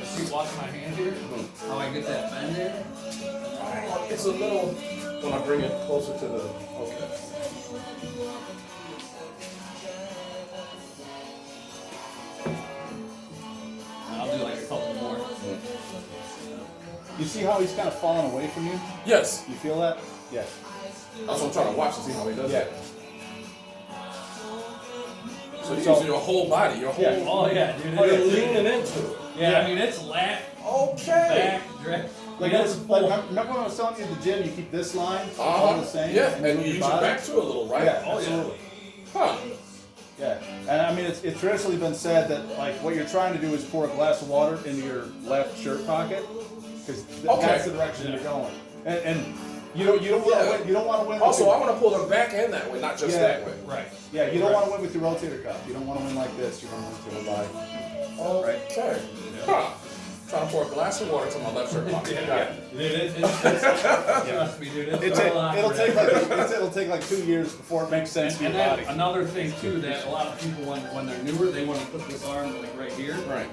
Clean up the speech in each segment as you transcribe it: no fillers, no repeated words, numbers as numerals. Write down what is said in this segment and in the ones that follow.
see, watch my hand here. How I get that bend in. Oh, it's a little, when I bring it closer to the, okay. I'll do like a couple more. You see how he's kind of falling away from you? Yes. You feel that? Yeah. That's what I'm trying to watch to see how he does Yeah. it. So you're using your whole body, your whole. Yeah. Oh yeah, dude. Oh, you're leaning into it. Yeah, I mean it's lat, Okay. back, direct. Like, it's full. remember when I was telling you at the gym, you keep this line all the same? Yeah, and and move you your use your body? back too a little, right? Yeah, Oh, yeah. absolutely. Huh. Yeah, and I mean, it's traditionally been said that like what you're trying to do is pour a glass of water into your left shirt pocket because that's the direction you're going. And you don't want to win. You don't want to win. Also, I want to pull them back and that way, not just that way. Right. Yeah, you don't want to win with your rotator cuff. You don't want to win like this. You want to win with your body. Okay. Huh. Trying to pour a glass of water to my left shirt pocket. Got it. Dude, trust me, dude. It'll take like 2 years before it makes sense to your And then body. another thing too that a lot of people when they're newer they want to put this arm like right here. Right.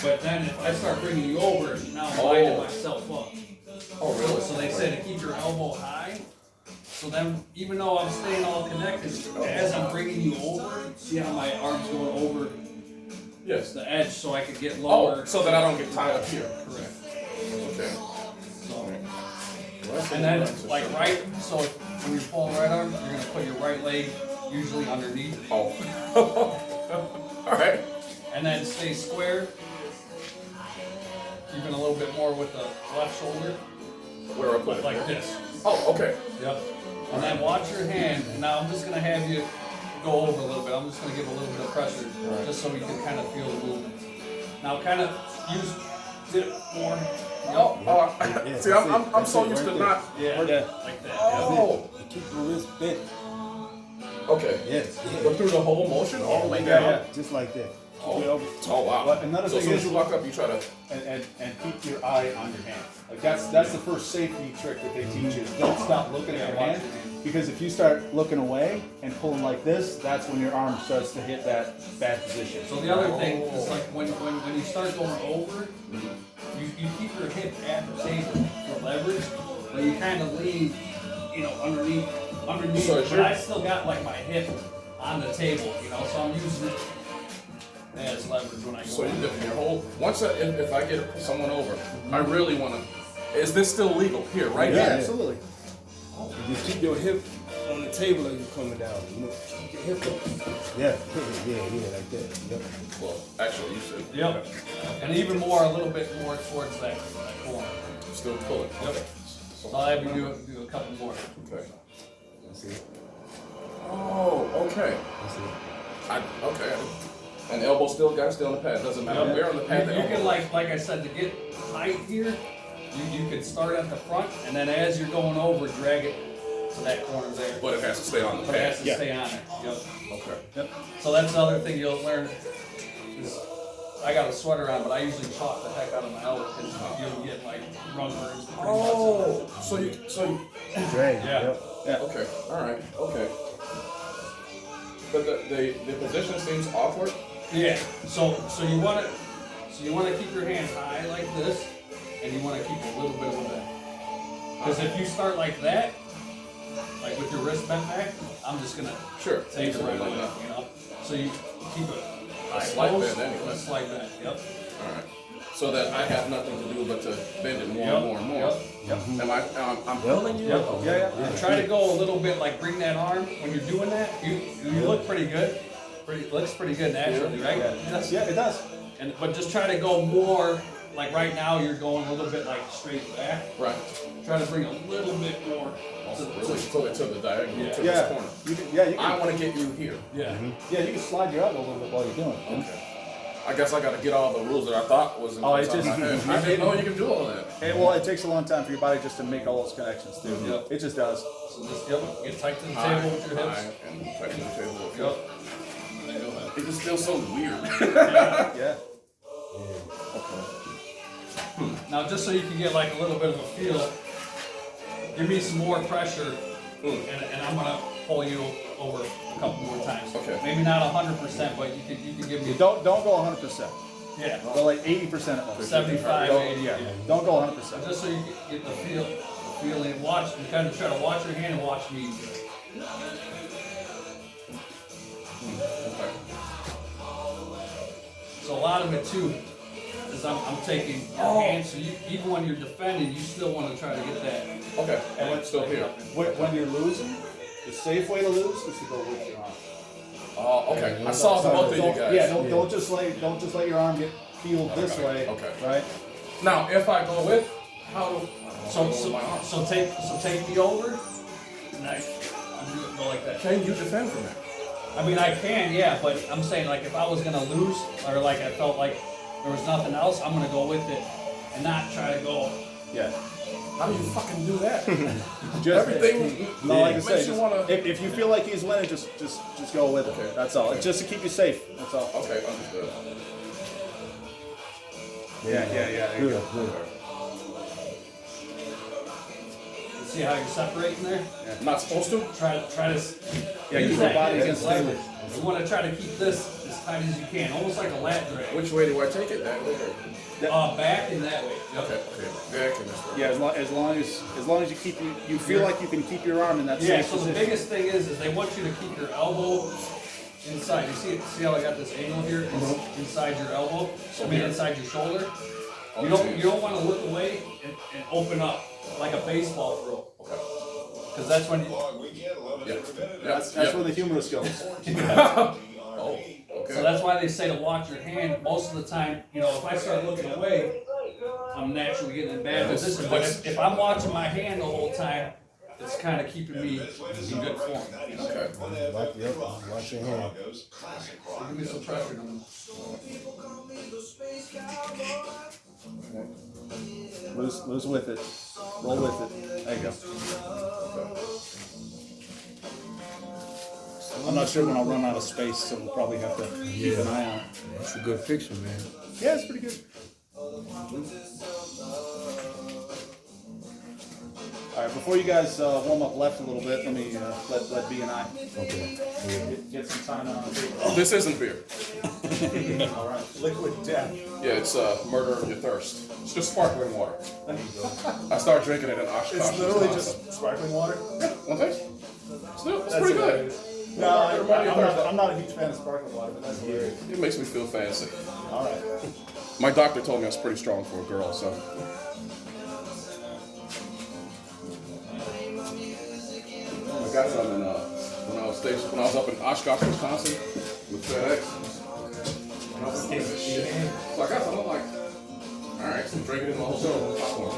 But then if I start bringing you over, now I'm lining myself up. Oh, really? So they say to keep your elbow high. So then, even though I'm staying all connected, as I'm bringing you over, see how my arm's going over Yes. the edge so I could get lower. Oh, so that I don't get tied up here. Correct. Okay. So, and then, like right, so when you're pulling right arm, you're going to put your right leg usually underneath. Oh. All right. And then stay square. Keeping a little bit more with the left shoulder. Where I put it? Like this. Oh, okay. Yep. And then watch your hand. And now I'm just going to have you go over a little bit. I'm just going to give a little bit of pressure just so you can kind of feel the movement. Now kind of use it more. Yep. See, I'm so used to not. Yeah. Like that. Oh. Keep the wrist bent. Okay. Yes. Go through the whole motion all the way down. Yeah. Just like that. Oh wow. But another So as thing soon as is, you walk up, you try to. and keep your eye on your hand. Like that's the first safety trick that they teach you. Is don't stop looking at your hand, because if you start looking away and pulling like this, that's when your arm starts to hit that bad position. So the other thing is like when you start going over, you keep your hip at the table for leverage, but you kind of lean, underneath. So But I still got like my hip on the table, so I'm using it as leverage when I go. So you dip your whole. Once if I get someone over, I really want to. Is this still legal here, right? Yeah, here? absolutely. You just keep your hip on the table as you're coming down. Keep your hip up. Yeah, like that. Yep. Well, actually, you said. Yep. And even more, a little bit more towards that corner. Still pull it. Yep. So I'll have you do a couple more. Okay. That's it. Oh, okay. That's it. Okay. And the elbow still got to stay on the pad. Doesn't matter where on the pad. You can like I said, to get height here, you can start at the front, and then as you're going over, drag it to that corner there. But it has to stay on the But it pad. has to stay on there. Yep. Okay. Yep. So that's the other thing you'll learn. Is I got a sweater on, but I usually chalk the heck out of my elbow because you'll get like run burns. Oh, so you. Drag. Yeah. Yep. Yeah. Okay. All right. Okay. But the position seems awkward. Yeah. So you want to keep your hand high like this, and you want to keep a little bit of a bend. Because if you start like that, like with your wrist bent back, I'm just gonna take it right away. So you keep it high, slight close, bend anyway. a slight bend. Yep. All right. So that I have nothing to do but to bend it more and more and more. Yep. Am I? I'm pulling you. Yep. Yeah. Try to go a little bit like bring that arm when you're doing that. You look pretty good. Looks pretty good naturally, right? Yeah, it does. But just try to go more like right now. You're going a little bit like straight back. Right. Try to bring a little bit more. To the diagonal, to Yeah. this corner. You can, I want to get you here. Yeah. Yeah, you can slide your elbow a little bit while you're doing it. Okay. I guess I got to get all the rules that I thought was in Oh, my it's just- head. I didn't know you can do all that. Well, it takes a long time for your body just to make all those connections too. Yep. It just does. So just get tight to the table with your hips. High and tight to the table. Yep. There you go. It just feels so weird. Yeah. Now, just so you can get like a little bit of a feel, give me some more pressure, and I'm gonna pull you over a couple more times. Okay. Maybe not 100%, but you can give me. Don't go 100%. Yeah. But like 80% at most. 75, Don't- 80, yeah. yeah. Don't go 100%. Just so you get the feeling, watch, and kind of try to watch your hand and watch me. Okay. So a lot of it too is I'm taking your hand, so even when you're defending, you still want to try to get that. Okay. And it's still here. When you're losing, the safe way to lose is to go with your arm. Oh, okay. I saw both of you guys. Yeah, don't just let your arm get peeled this way. Okay. Right. Now, if I go with, how do So take me over, and I go like that. can you defend from that? I mean, I can, yeah, but I'm saying like if I was gonna lose, or like I felt like there was nothing else, I'm gonna go with it and not try to go. Yeah. How do you fucking do that? Just Everything No, like I makes say, you just, wanna. if you feel like he's winning, just go with it. Okay. That's all. It's just to keep you safe. That's all. Okay, understood. Yeah. There you go. Good. See how you're separating there? Not supposed to? Try to. Yeah, use your body against the leverage. table. You want to try to keep this as tight as you can, almost like a lat drag. Which way do I take it? That way? Back and that way. Yep. Okay. Back and this way. Yeah, as long as you keep you feel like you can keep your arm in that Yeah. safe So the position. biggest thing is they want you to keep your elbow inside. You see how I got this angle here? It's inside your elbow. I mean inside your shoulder. You don't want to look away and open up like a baseball throw. Okay. Because that's when you. That's where the humorous goes. Oh, okay. So that's why they say to watch your hand. Most of the time, if I start looking away, I'm naturally getting in bad position. But if I'm watching my hand the whole time, it's kind of keeping me in good form. Okay. Watch your hand. So give me some pressure. Lose with it. Roll with it. There you go. I'm not sure when I'll run out of space, so we'll probably have to keep an eye on it. That's a good picture, man. Yeah, it's pretty good. All right, before you guys warm up left a little bit, let me let B and I get some time on the table. Oh, this isn't beer. All right, liquid death. Yeah, it's murder your thirst. It's just sparkling water. I started drinking it in Oshkosh. It's literally Wisconsin. just sparkling water. One thing? It's pretty good. No, I'm not a huge fan of sparkling water, but that's hilarious. It makes me feel fancy. All right. My doctor told me I was pretty strong for a girl, so. I got some in when I was up in Oshkosh, Wisconsin, with FedEx. So I got some. I'm like, all right, so drink it in the hotel. Popcorn.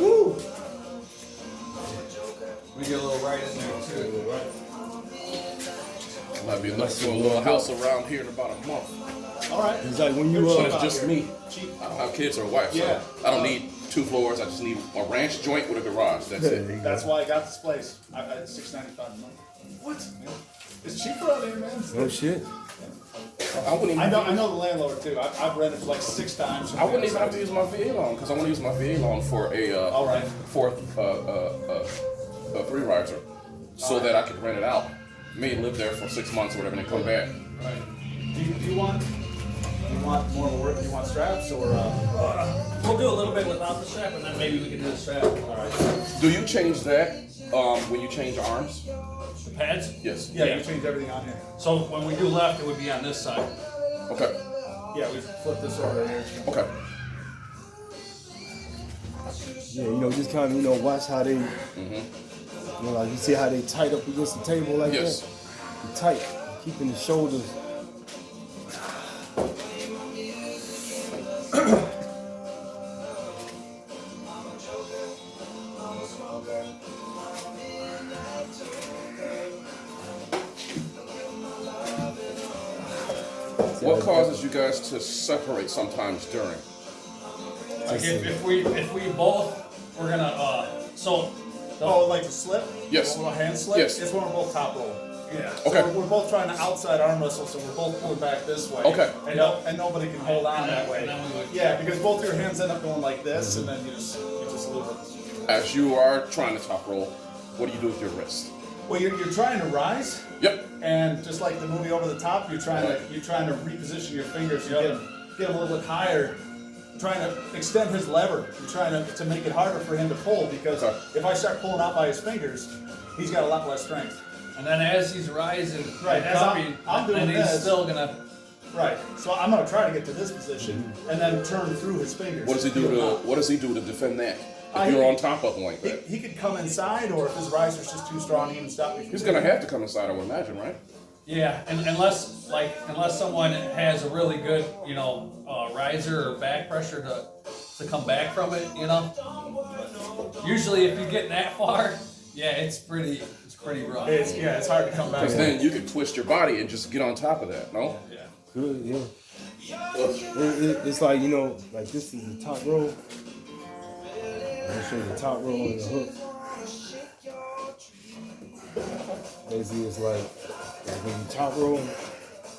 Woo! We get a little right in there too. Might be looking for a little house around here in about a month. All right. It's like when you But it's just me. Cheap. I don't have kids or a wife, Yeah. so I don't need 2 floors. I just need a ranch joint with a garage. That's it. That's why I got this place. I $6.95 a month. What? It's cheaper out here, man. Oh shit. I wouldn't even. I know the landlord too. I've rented like 6 times. I wouldn't even have to use my VA loan because I want to use my VA loan for a All right. fourth 3-riser, so that I could rent it out. Me live there for 6 months or whatever, and then come back. Right. Do you want more of a work? Do you want straps or? We'll do a little bit without the strap, and then maybe we can do the strap. All right. Do you change that when you change arms? The pads? Yes. Yeah, you change everything on here. So when we do left, it would be on this side. Okay. Yeah, we flip this over here. Okay. Yeah, just kind of, watch how they, like you see how they tight up against the table like Yes. that? They tight, keeping the shoulders. What causes you guys to separate sometimes during? Like if we both, we're gonna, so. Oh, like the slip? Yes. A little hand slip? Yes. It's when we're both top rolling. Yeah. Okay. So we're both trying to outside arm wrestle, so we're both pulling back this way. Okay. And nobody can hold on that way. Yeah, because both your hands end up going like this, and then you just lose it. As you are trying to top roll, what do you do with your wrist? Well, you're trying to rise, Yep. and just like the movie Over the Top, you're trying to reposition your fingers, get him a little bit higher. Trying to extend his lever. You're trying to make it harder for him to pull, because if I start pulling out by his fingers, he's got a lot less strength. And then as he's rising, Right, as I'm doing and he's this. still gonna. Right. So I'm gonna try to get to this position and then turn through his fingers. What does he do to defend that? If you're on top of him like that, He could come inside, or if his riser's just too strong, he can stop me. From he's gonna have to come inside, I would imagine, right? Yeah, and unless someone has a really good, riser or back pressure to come back from it, Usually, if you get that far, yeah, it's pretty rough. It's hard to come back. Because then you could twist your body and just get on top of that, no? Yeah. Good, yeah. It's like, like this is the top row. I'm gonna show you the top row and the hook. Basically, it's like when you top row,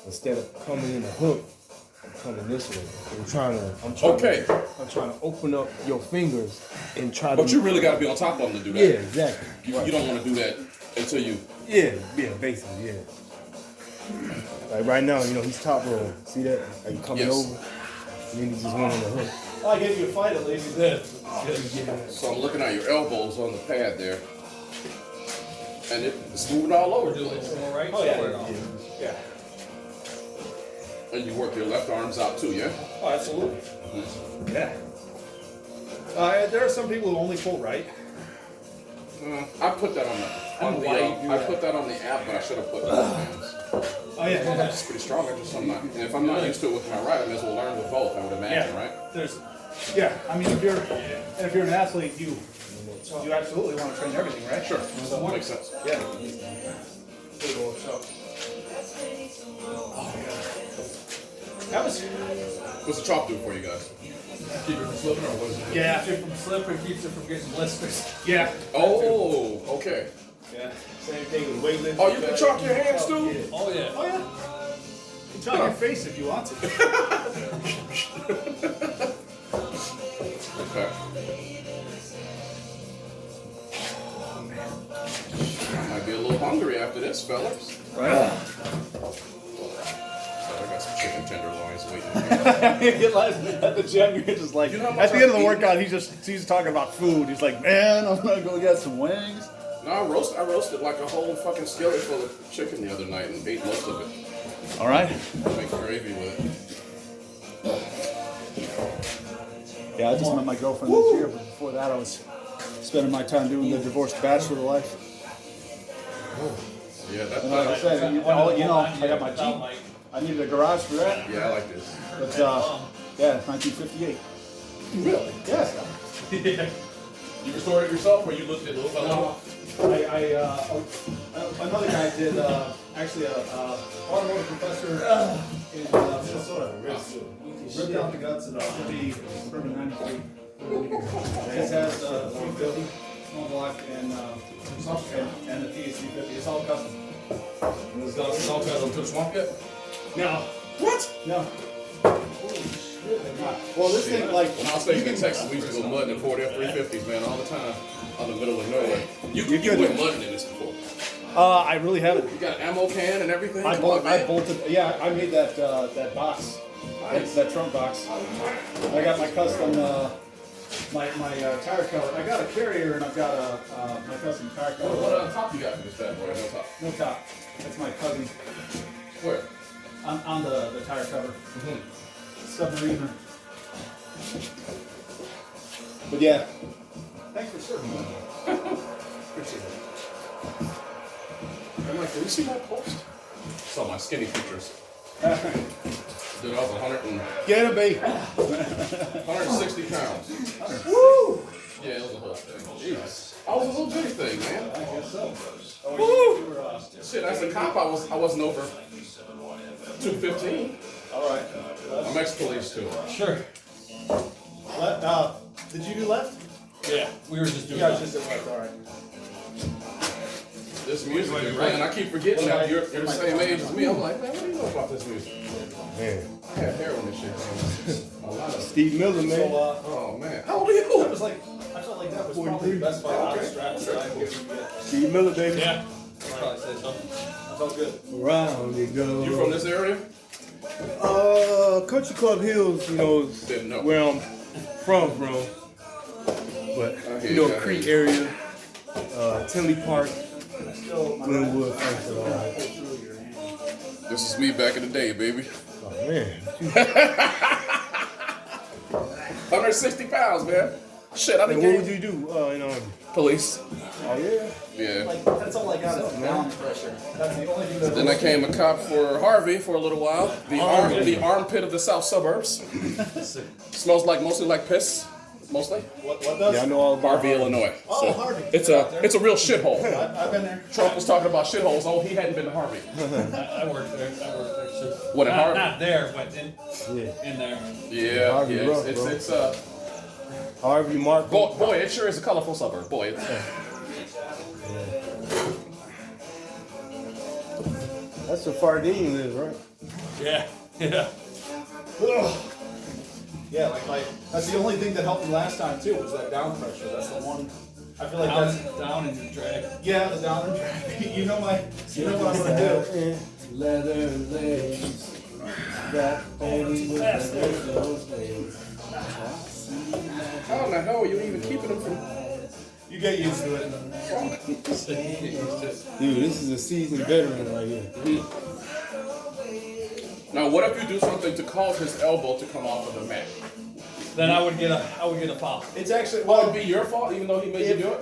instead of coming in the hook, I'm coming this way. I'm trying to open up your fingers and try to. But you really got to be on top of them to do that. Yeah, exactly. You don't want to do that until you. Yeah, basically, yeah. Like right now, he's top row. See that? Like coming over, and then he just went on the hook. Well, I gave you a fight at least. So I'm looking at your elbows on the pad there, and it's moving all over the place. Right? Oh yeah. And you work your left arms out too, yeah? Oh, absolutely. Yeah. There are some people who only pull right. I put that I put that on the app, but I should have put that on the hands. Oh yeah. It's pretty strong. And if I'm not used to it with my right, I may as well learn with both. I would imagine, right? I mean, if you're an athlete, you absolutely want to train everything, right? Sure. That makes sense. Yeah. Oh god. That was. What's the chalk do for you guys? Keep it from slipping, or what is it? Yeah. Keeps it from slipping, keeps it from getting blisters. Yeah. Oh, okay. Yeah. Same thing with weightlifting. Oh, you can chalk your hands too? Yeah. Oh yeah. Oh yeah. You can chalk your face if you want to. Okay. Might be a little hungry after this, fellas. Right. I got some chicken tenderloins waiting. At the gym, you're just like, You know how much at the end of I've the eaten? workout, he's talking about food. He's like, man, I'm gonna go get some wings. No, I roasted like a whole fucking skillet full of chicken the other night and ate most of it. All right. Make gravy with it. Yeah, I just met my girlfriend this year, but before that, I was spending my time doing the divorced bachelor life. Yeah, And like I said, I got my Jeep. I needed a garage for that. yeah, I like this. But yeah, 1958. Really? Yeah. You restored it yourself, or you looked at it little fellow? Another guy did actually a automotive professor in Minnesota. Ripped out the guts of the Suburban 93. This has 350 small block and the TS350. It's all custom. It's all custom to the swamp yet? No. What? No. Well, this thing, like, When I was stationed in Texas, we used to go mudding in 40 F-350s, man, all the time, on the middle of nowhere. You went mudding in this before. I really haven't. You got an ammo can and everything? I Come on, man. bolted. Yeah, I made that box. That trunk box. I got my custom my tire cover. I got a carrier and I've got my custom tire cover. What on top you got for this bad boy? No top. No top. That's my cousin. Where? On the tire cover. Submariner. But yeah. Thanks for serving me. Appreciate it. I'm like, did you see that post? Saw my skinny pictures. Dude, I was 100 Get it, baby. 160 pounds. Woo! Yeah, it was a whole thing. Jeez. I was a little bitty thing, man. I guess so. Woo! Shit, as a cop, I wasn't over 215. All right. I'm ex-police too. Sure. Did you do left? Yeah. We were just doing Yeah, that. just at left. All right. This music you're playing. I keep forgetting that you're the same age as me. I'm like, man, what do you know about this music? Man. I had hair on this shit. A lot of Steve Miller, man. oh man, how old are you? I felt like that was probably the best fight out of straps that I ever Steve Miller, baby. Yeah. I'd probably say so. I felt good. Around it goes. You from this area? Country Club Hills, you know, Didn't know. where I'm from. But, you know, Crete area, Tinley Park, Glenwood, Frankfurt, all right. This is me back in the day, baby. Oh, man. 160 pounds, man. Shit, I And didn't what get would you do in Army? police. Oh, yeah? Yeah. Like, that's all I got is down pressure. That's the only thing that. Then I became a cop for Harvey for a little while. The armpit of the south suburbs. Smells like mostly like piss. Mostly. What does? Yeah, I know all about Harvey, Illinois. Oh, So, Harvey. It's a real shithole. I've been there. Trump was talking about shitholes. Oh, he hadn't been to Harvey. I worked there. So What, in not, Harvey? not there, but in there. Yeah, Harvey yeah. rough, It's Harvey, Mark. boy, it sure is a colorful suburb. Boy, That's where Fardine lives, right? Yeah. Yeah. Yeah, like that's the only thing that helped me last time too was that down pressure. That's the one. I feel like that's Down and drag. yeah, the down and drag. You know what I'm gonna do. Leather legs. That baby with those legs. how in the hell are you even keeping them from? You get used to it. Dude, this is a seasoned veteran right here. Now, what if you do something to cause his elbow to come off of the mat? Then I would get a foul. It's actually Well, it'd be your fault, even though he made you do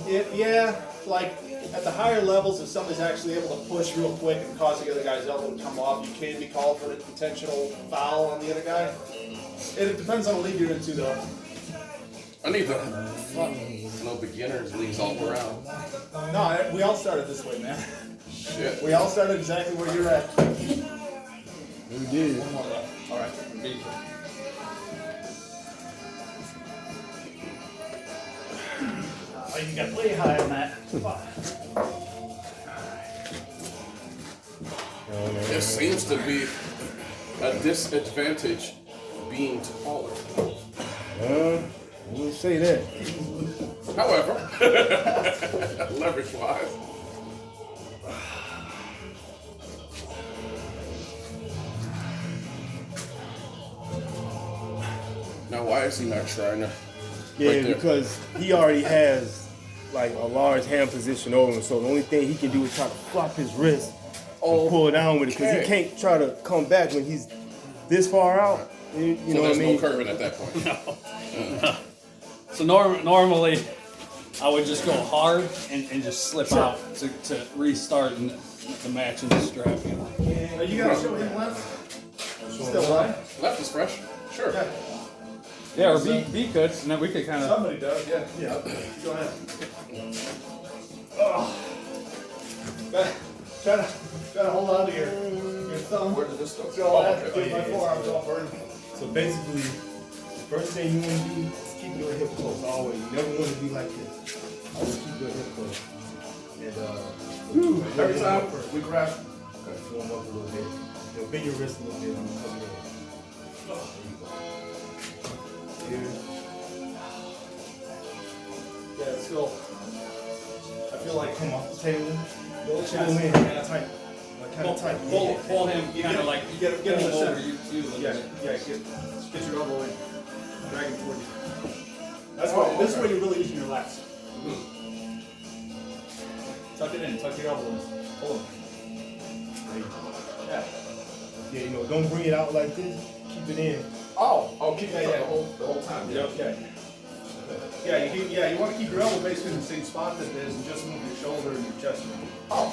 it. yeah, like at the higher levels, if somebody's actually able to push real quick and cause the other guy's elbow to come off, you can be called for an intentional foul on the other guy. It depends on the league you're into, though. I need the no beginners leagues all around. No, we all started this way, man. Shit. We all started exactly where you're at. We did. All right. Oh, you got way high on that. It seems to be a disadvantage being taller. I wouldn't say that. However, leverage-wise. Now, why is he not trying to? Yeah, Right there. because he already has like a large hand position over him, so the only thing he can do is try to flop his wrist and pull down with it, because he Okay. can't try to come back when he's this far out. You So know what I there's mean? no curving at that point. So normally, I would just go hard and just slip out to restart the match and just strap in. Are you gonna show him left? Still live? Left is fresh. Sure. Yeah. Yeah, or B could, and then we could kind of. Somebody does, yeah. Yeah. Go ahead. Oh. Try to hold on to your thumb. Where did this go? Go ahead. Get my forearms all burned. So basically, the first thing you want to do is keep your hip close always. You never want to be like this. Always keep your hip close. And Every time we grab. warm up a little bit. You know, bend your wrist a little bit. And come in. There you go. Here. Yeah, let's go. I feel like Come off the table. little Pull chest. in. Kind of tight. Kind of tight. Pull him kind of like Get him in the pull over center. you a little Yeah, bit. yeah, get your elbow in. Drag him toward you. That's why, this is where you're really using your lats. Tuck it in, tuck your elbow in. Pull him. Yeah. Yeah, you know, don't bring it out like this. Keep it in. Oh, keep that the whole time. Yeah. Okay. Yeah, you want to keep your elbow basically in the same spot that it is and just move your shoulder and your chest. Oh.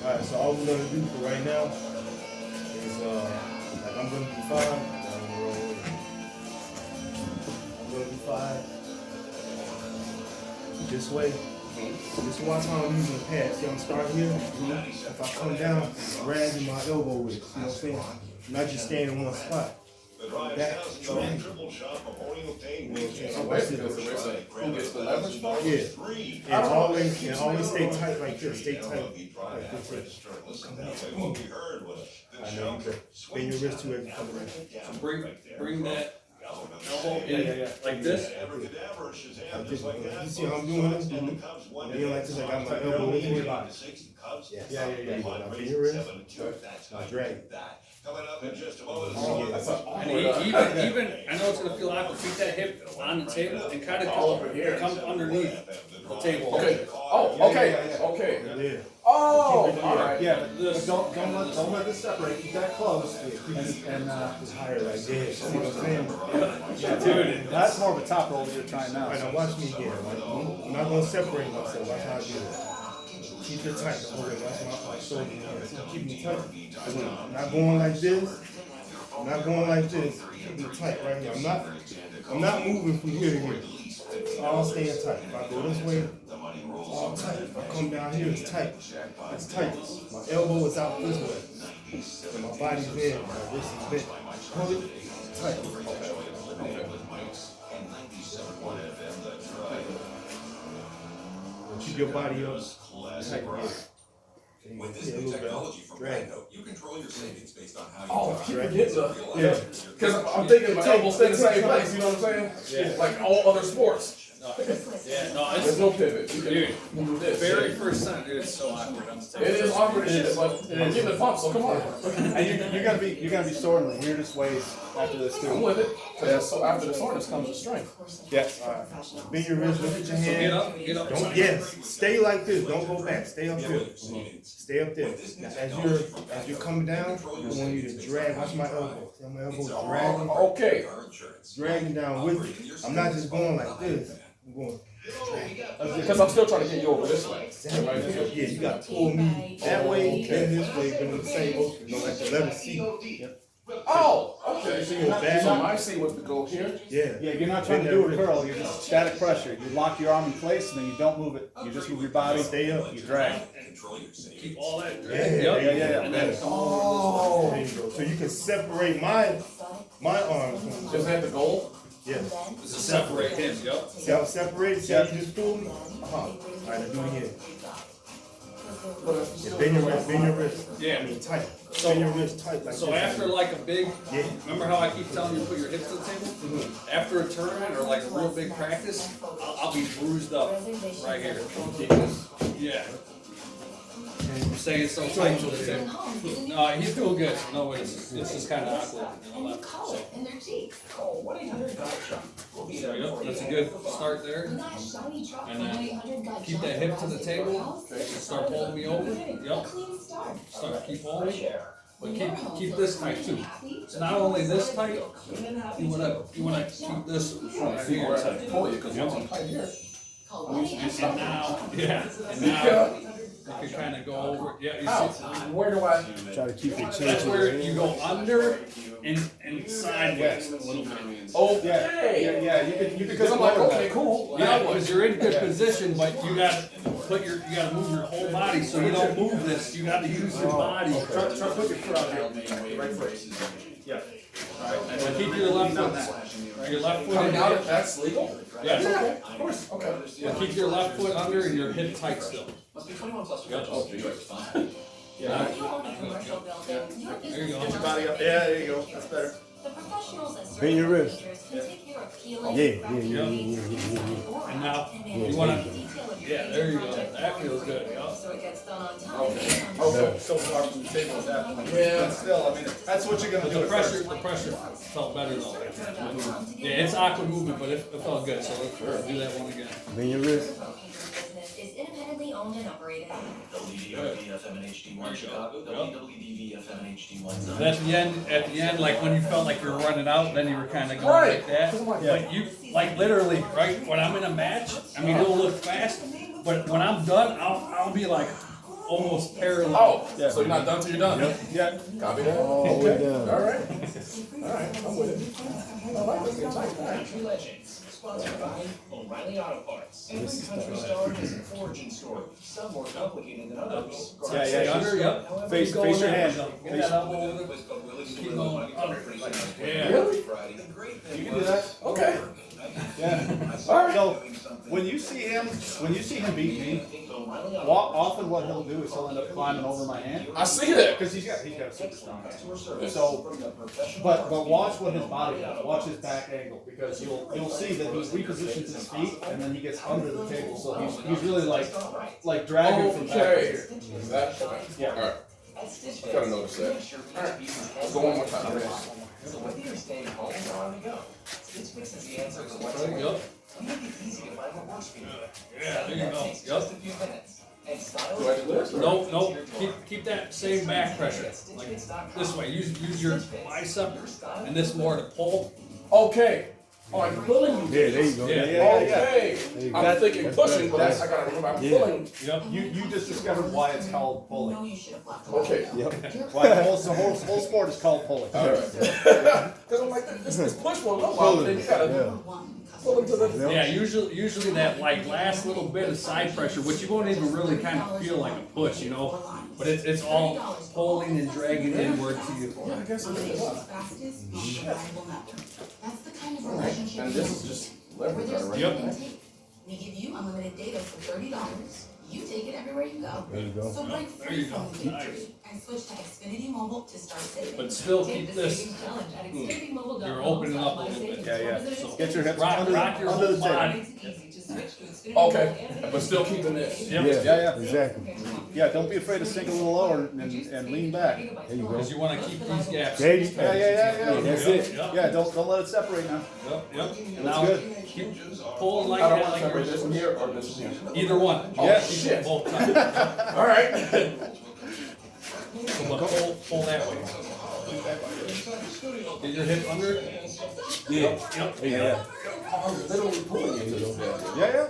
Alright, so all we're gonna do for right now is like I'm gonna do 5. I'm gonna do 5. This way. This is why I'm using the pad. See, I'm starting here. If I come down, I'm grabbing my elbow with it. You know what I'm saying? Not just staying in one spot. That drag. So basically, who gets the leverage? Yeah. And always stay tight like this. Stay tight like this. I know you can bend your wrist too as you come around. Bring that elbow in like this. You see how I'm doing this? Being like this, I got my elbow in your body. Yeah. Now bend your wrist. Now drag it. And even I know it's gonna feel awkward. Keep that hip on the table and kind of come underneath the table. Okay. Oh, okay. Yeah. Oh, all right. Yeah, but don't let this separate. Keep that close. And It's higher like this. See what I'm saying? yeah, dude, that's more of a top roll you're trying now. All right, now watch me again. Like, I'm not going to separate myself. Watch how I do it. Keep it tight. Hold it. Watch my shoulder. Keep me tight. I'm not going like this. I'm not going like this. Keep me tight right here. I'm not moving from here to here. It's all staying tight. If I go this way, it's all tight. If I come down here, it's tight. It's tight. My elbow is out this way. And my body's there. My wrist is bent. Hold it. Tight. Keep your body up. Tight. With this new technology from Brando, you control your savings based on how you Oh, keep forgetting the. Yeah. Because I'm thinking my elbows stay in the same place, you know what I'm saying? Yeah. Like all other sports. Yeah, no, There's it's no pivot. You can dude. move this. Very first time, dude, it's so awkward. I'm It telling you. is awkward as shit, but I'm getting the pump, so come on. And you're gonna be sore in the weirdest ways after this I'm too. with it. So after the soreness comes the strength. Yes. Bend your wrist, look at your So hand. get up. Don't, yes, stay like this. Don't go back. Stay up there. Stay up there. Now, as you're coming down, I want you to drag. Watch my elbow. See how my elbow dragging? Okay. Dragging down with it. I'm not just going like this. I'm going. Because I'm still trying to get you over this way. Yeah, you got to pull me that way and this way, but in the same motion. You know, like the letter C. Yep. Oh, okay. So your back. So my C would go here. Yeah. Yeah, you're not trying to do a curl. You're just static pressure. You lock your arm in place and then you don't move it. You just move your body. Stay up. You drag. Keep all that. Yeah. And then Oh. There you go. So you can separate my arms. Is that the goal? Yeah. just separate him. Yep. See how it's separated? See how you just pulled me? All right, now do it again. Bend your wrist. Yeah. I mean, tight. So- Bend your wrist tight like So this. after like a big, Yeah. remember how I keep telling you to put your hips to the table? After a tournament or like a real big practice, I'll be bruised up right here. Yeah. I'm saying so tight to the table. No, he's doing good. No, it's just kind of awkward. You know, so. There you go. That's a good start there. And then keep that hip to the table. Start pulling me over. Yep. Keep holding. But keep this tight too. So not only this tight, you wanna keep this right here tight. Pull you because once I'm tight here. And now, and now you can kind of go over. Yeah, you see. Where do I? Try to keep it That's changing. where you go under and sideways a little bit. Okay. Yeah. You can Because I'm like, okay, cool. Yeah, because you're in good position, but you gotta move your whole body so you don't move this. You gotta use your body. Try to put your foot out here. Right foot. Yeah. And then keep your left foot. Your left foot Coming in out, here. if that's legal? Yes. Okay, of course. Okay. Yeah, keep your left foot under and your hip tight still. Oh, geez. Yeah. Get There you your go. body up. Yeah, there you go. That's better. Bend your wrist. Yeah. And now you wanna. Yeah, there you go. That feels good. Yeah. So far from the table at that point. Yeah. But still, I mean, that's what you're gonna But do. the at pressure first. felt better though. Yeah, it's awkward movement, but it felt good. So let's do that one again. Bend your wrist. Is independently owned and operated. WDVFM Chicago, WWDVFM And at the end, like when you felt like you were running out, then you were kind of going Right. like that. But you, like literally, right? When I'm in a match, I mean, it'll look fast, but when I'm done, I'll be like, almost parallel. Oh, Yeah. so you're not done till you're done. Yeah. Copy that. All the way down. All right. All right. I'm with it. I like this. Country Legends, sponsored by O'Reilly Auto Parts. Every country star has an origin story, some more complicated than others. Yeah, Stay yeah. under, yep. Face Keep going your there. hand. Get that elbow over there. Keep going under. Yeah. Really? You can do that. Okay. Yeah. All right. So when you see him beat me, often what he'll do is he'll end up climbing over my hand I see that. because he's got a super strong hand. So, but watch what his body does. Watch his back angle because you'll see that he repositions his feet and then he gets under the table. So he's really like dragging from back to Okay. here. That, okay. Yeah. All right. I gotta notice that. All right. Let's go one more time. So whether you're staying home or on the go, Stitch Fix is the answer to what's Yep. We make it easy to find what works for you. Yeah, there you go. Takes Yep. just a few minutes. And style Do I do this? or- Nope. Keep that same back pressure. Like this way. Use your bicep and this more to pull. Okay. Oh, I'm pulling you. Yeah, there you go. Yeah. Okay. you go. I'm thinking That's pushing, better. but I gotta remember I'm Yeah. pulling. Yep. You just discovered why it's called No, pulling. you should have left. Okay. Why the whole sport is called pulling. All right. Because I'm like, this push for a little while, but then you gotta Yeah. pull into the. Yeah, usually that like last little bit of side pressure, which you won't even really kind of feel like a push, you know. But it's all pulling and dragging inward to you. Yeah, I guess it is. Fastest, most reliable network. That's the kind of relationship And we this want. is just Where leverage, there's right? give and take. We give you unlimited data for $30. You take it everywhere you go. There you go. So break There free you from go. the victory and switch to Xfinity Mobile to start saving. But still Take keep the this. savings challenge at XfinityMobile.com. You're opening up a little bit. Yeah. So Get your hips rock under your the whole table. body. Makes it easy to switch to Xfinity Okay, Mobile and but still keeping this. Yep. Yeah. Exactly. Yeah, don't be afraid to sink a little lower and lean back. There you go. Because you want to keep these gaps. There you go. Yeah. That's it. Yep. Yeah, don't let it separate now. Yep. That's Now good. keep pulling like I don't that, want to like separate you're this from here or this from here. either one. Oh, Yeah. shit. Both times. All right. Pull that way. Get your hip under it. Yeah. Yep. Yeah. I'm literally pulling into this bad. Yeah.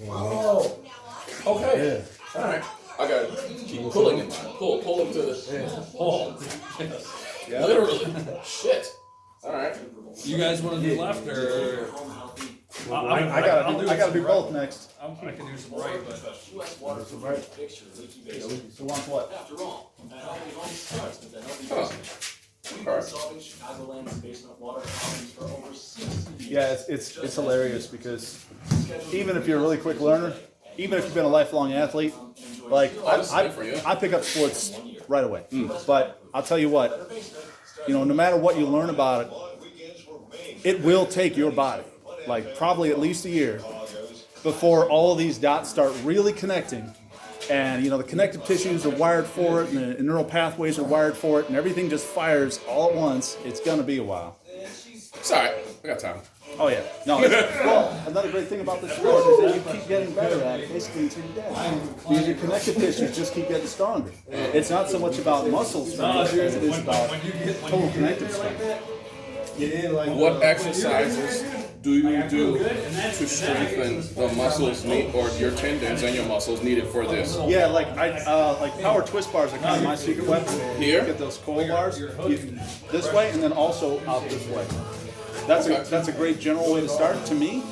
Oh. Okay. Yeah. All right. I got to keep pulling it. Pull him to the. Pull. Literally. Shit. All right. You guys want to do left or? I gotta do both next. I can do some right, but Who wants what? Huh. All right. Yeah, it's hilarious because even if you're a really quick learner, even if you've been a lifelong athlete, like this is good for you. I pick up sports right away. But I'll tell you what, no matter what you learn about it, it will take your body, like probably at least a year, before all of these dots start really connecting. And the connective tissues are wired for it, and the neural pathways are wired for it, and everything just fires all at once. It's gonna be a while. It's all right. I got time. Oh yeah. No. Well, another great thing about this sport is that you keep getting better at it basically until you're dead. Because your connective tissues just keep getting stronger. It's not so much about muscle strength as it is about total connective strength. What exercises do you do to strengthen the muscles or your tendons and your muscles needed for this? Yeah, like power twist bars are kind of my secret weapon. Here? Get those coil bars this way, and then also out this way. That's a great general way to start to me.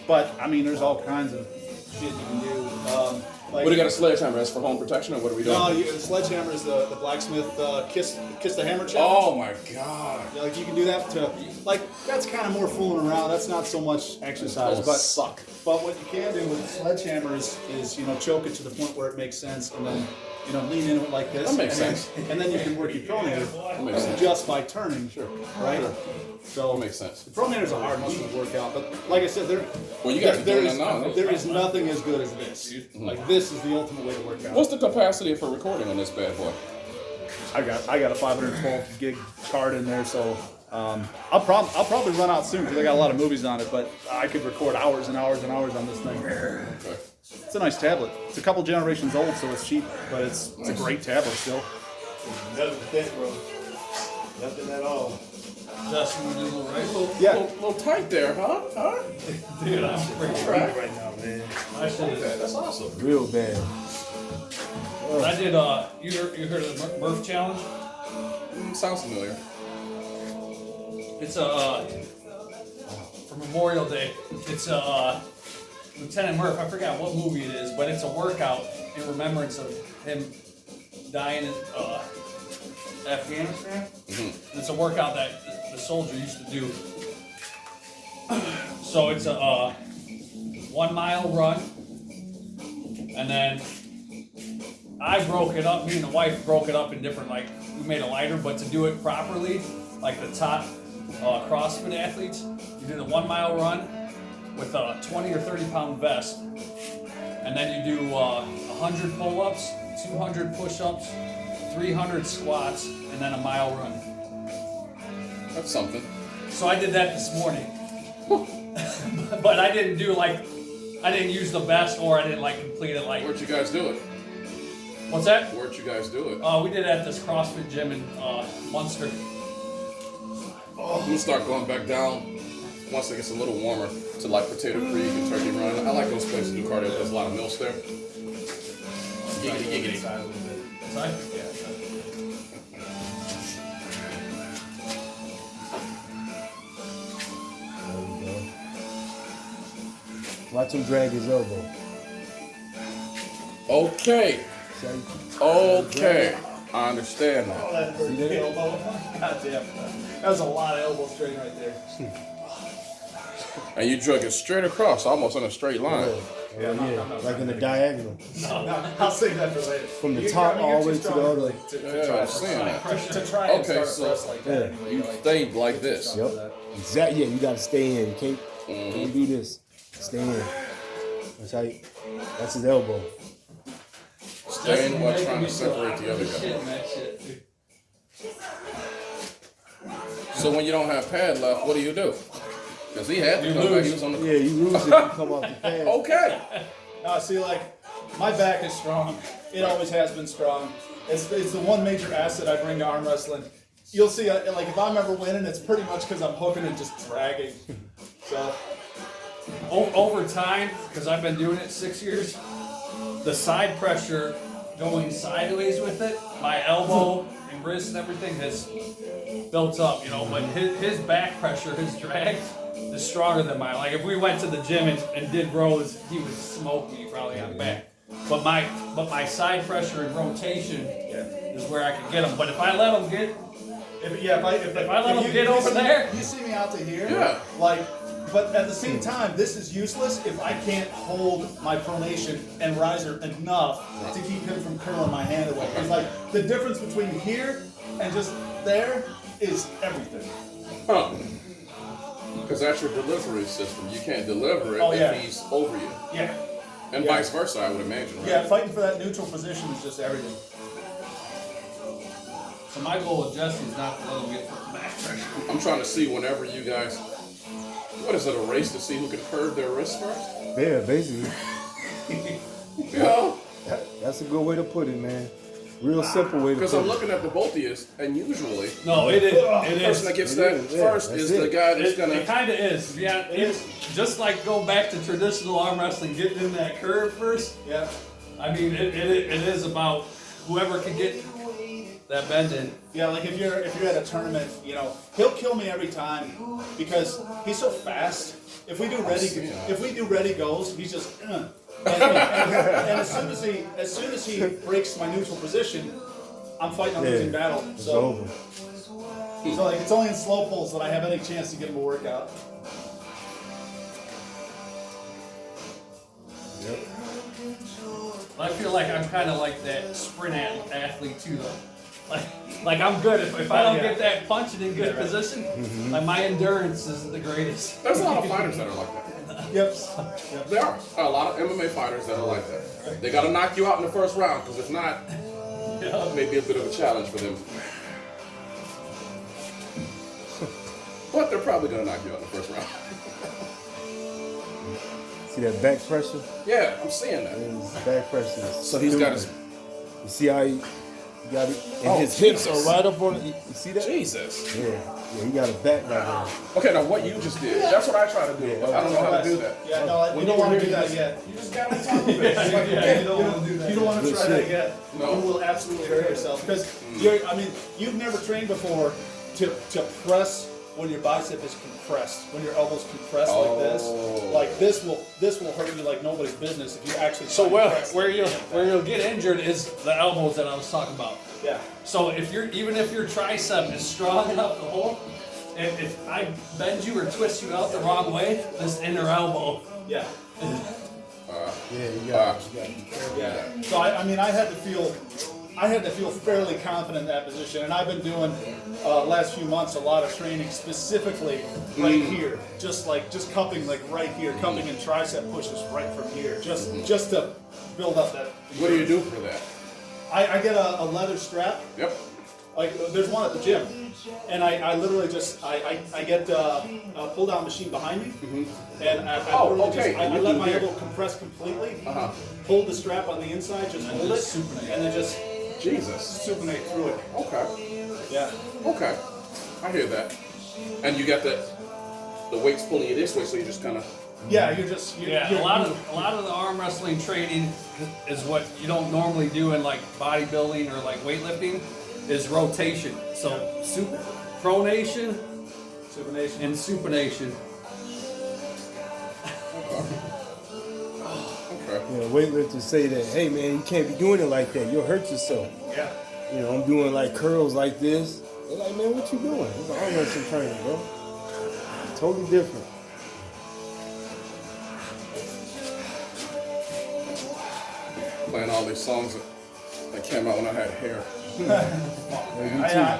But I mean, there's all kinds of shit you can do. What do you got a sledgehammer? That's for home protection, or what are we doing? No, the sledgehammer is the blacksmith kiss the hammer challenge. Oh my god. Yeah, like you can do that that's kind of more fooling around. That's not so much exercise, Those but suck. But what you can do with the sledgehammer is choke it to the point where it makes sense, and then lean into it like this. That makes and sense. And then you can work your pronator just by turning. Sure. Right. So That makes sense. the pronator is a hard muscle to work out, but like I said, Well, you guys are doing that now. there is nothing as good as this. Like this is the ultimate way to work out. What's the capacity for recording on this bad boy? I got a 512 gig card in there, so I'll probably run out soon because I got a lot of movies on it. But I could record hours and hours and hours on this thing. Okay. It's a nice tablet. It's a couple generations old, so it's cheap, but it's a great tablet still. Nothing thick, bro. Nothing at all. Justin, we do a little right. Yeah. Little tight there, huh? Dude, I'm pretty Right. right now, man. I should have. That's awesome. Real bad. I did. You heard of the Murph Challenge? Sounds familiar. It's for Memorial Day. It's Lieutenant Murph. I forgot what movie it is, but it's a workout in remembrance of him dying in Afghanistan. Mm-hmm. It's a workout that the soldier used to do. So it's a 1 mile run, and then I broke it up. Me and the wife broke it up in different, like, we made it lighter, but to do it properly, like the top CrossFit athletes, you do the 1 mile run with a 20 or 30 pound vest, and then you do 100 pull-ups, 200 push-ups, 300 squats, and then a mile run. That's something. So I did that this morning, but I didn't do I didn't use the vest, or I didn't complete it like. Where'd you guys do it? What's that? Where'd you guys do it? We did it at this CrossFit gym in Munster. I'm gonna start going back down once it gets a little warmer to like Potato Creek and Turkey Run. I like those places to do cardio. There's a lot of mills there. Giggity. Sorry? Yeah. Watch him drag his elbow. Okay. See how you- Okay. I understand that. See that elbow? God damn. That was a lot of elbow strain right there. And you drug it straight across, almost in a straight line. Yeah, like in the diagonal. I'll save that for later. From the top all the way to the other. Yeah, I'm saying that. To try and Okay, start so- a press like that Yeah. anyway. You stayed like this. Yep. Exactly. Yeah, you gotta stay in. You can't do this. Stay in. That's how you, that's his elbow. Staying while trying to separate the other guy. So when you don't have pad left, what do you do? Because he had to You come back. lose. He was on the. Yeah, you lose if you come off the pad. Okay. See, my back is strong. It always has been strong. It's the one major asset I bring to arm wrestling. You'll see, if I'm ever winning, it's pretty much because I'm hooking and just dragging. So, Over time, because I've been doing it 6 years, the side pressure going sideways with it, my elbow and wrist and everything has built up, but his back pressure, his drag, is stronger than mine. Like if we went to the gym and did rows, he would smoke me probably on the back. But my side pressure and rotation is where I can get him. But if I let him get, if I let him get over there, you see me out to here, Yeah. But at the same time, this is useless if I can't hold my pronation and riser enough to keep him from curling my hand away. It's the difference between here and just there is everything. Huh. Because that's your delivery system. You can't deliver it if he's over you. Yeah. And vice versa, I would imagine, right? Yeah, fighting for that neutral position is just everything. so my goal with Jesse is not to let him get back pressure. I'm trying to see whenever you guys. What is it, a race to see who can curve their wrist first? Yeah, basically. Yeah. That's a good way to put it, man. Real simple way to put Because it. I'm looking at the both of you, and usually No, it is. the It person that is. gets It that is, yeah, first that's is the it. guy that's It gonna. kind of is. Yeah, it's just like go back to traditional arm wrestling, getting in that curve first. Yeah. I mean, it is about whoever can get that bend in. Yeah, like if you're at a tournament, he'll kill me every time because he's so fast. If we do ready goes, he's just and as soon as he breaks my neutral position, I'm fighting a losing battle. It's So over. it's only in slow pulls that I have any chance to get him a workout. Yep. I feel like I'm kind of like that sprint athlete too, though. Like I'm good if I don't get that punch and in good position. Like my endurance isn't the greatest. There's a lot of fighters that are like that. Yep. There are a lot of MMA fighters that are like that. They got to knock you out in the first round, because if not, it may be a bit of a challenge for them. But they're probably going to knock you out in the first round. See that back pressure? Yeah, I'm seeing that. His back pressure is So he's got his. You see how he got it? And his hips are right up on it. You see that? Jesus. Yeah. Yeah, he got a back right there. Okay, now what you just did, that's what I try to do, but I don't know how to do that. Yeah, no, you don't want to do that yet. You just got on top of it. You don't want to do that. You don't want to try that yet. No. You will absolutely hurt yourself because you've never trained before to press when your bicep is compressed, when your elbow's compressed like this. Like this will hurt you like nobody's business if you actually. So where you'll get injured is the elbows that I was talking about. Yeah. So if your tricep is strong enough to hold, if I bend you or twist you out the wrong way, this inner elbow. Yeah. Yeah, you got to be careful. Yeah. So I had to feel fairly confident in that position, and I've been doing last few months a lot of training specifically right here, just cupping like right here, cupping and tricep pushes right from here, just to build up that. What do you do for that? I get a leather strap. Yep. Like there's one at the gym, and I literally just I get a pull down machine behind me, and I let my elbow compress completely, hold the strap on the inside, just hold it, and then just supinate through it. Okay. Yeah. Okay. I hear that. And you got the weights pulling you this way, so you just kind of. Yeah, A lot of the arm wrestling training is what you don't normally do in like bodybuilding or like weightlifting, is rotation. So pronation, supination, and supination. Okay. You know, weightlifters say that, hey man, you can't be doing it like that. You'll hurt yourself. Yeah. You know, I'm doing like curls like this. They're like, man, what you doing? It's an arm wrestling training, bro. Totally different. Playing all these songs that came out when I had hair.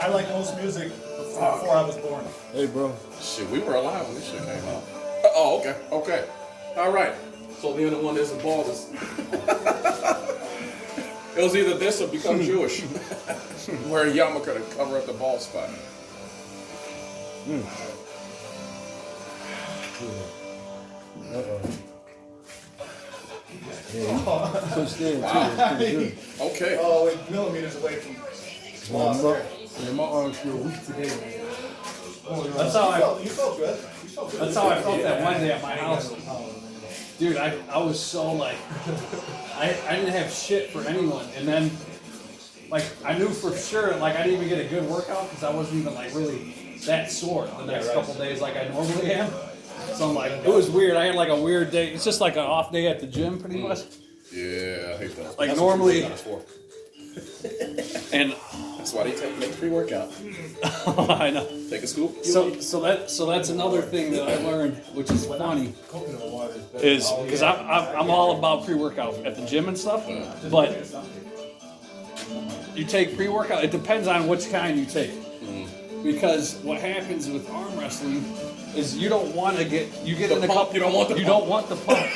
I like most music before I was born. Hey, bro. Shit, we were alive when this shit came out. Oh, okay. All right. So the only one that isn't bald is. It was either this or become Jewish. Wear a yarmulke to cover up the bald spot. Yeah, push in too. That's pretty good. Okay. Oh, wait, millimeters away from. Yeah, my arms feel weak today, man. That's how I. You felt good. That's how I felt that one day at my house. Dude, I was so like, I didn't have shit for anyone, and then like I knew for sure like I didn't even get a good workout because I wasn't even like really that sore the next couple days like I normally am. So I'm like, it was weird. I had like a weird day. It's just like an off day at the gym, pretty much. Yeah, I hate that. Like That's normally. what for. And that's why they make pre-workout. I know. Take a scoop. So that's another thing that I learned, which is funny, is because I'm all about pre-workout at the gym and stuff, but you take pre-workout. It depends on which kind you take, because what happens with arm wrestling is you don't want to get in the pump. You don't want the pump.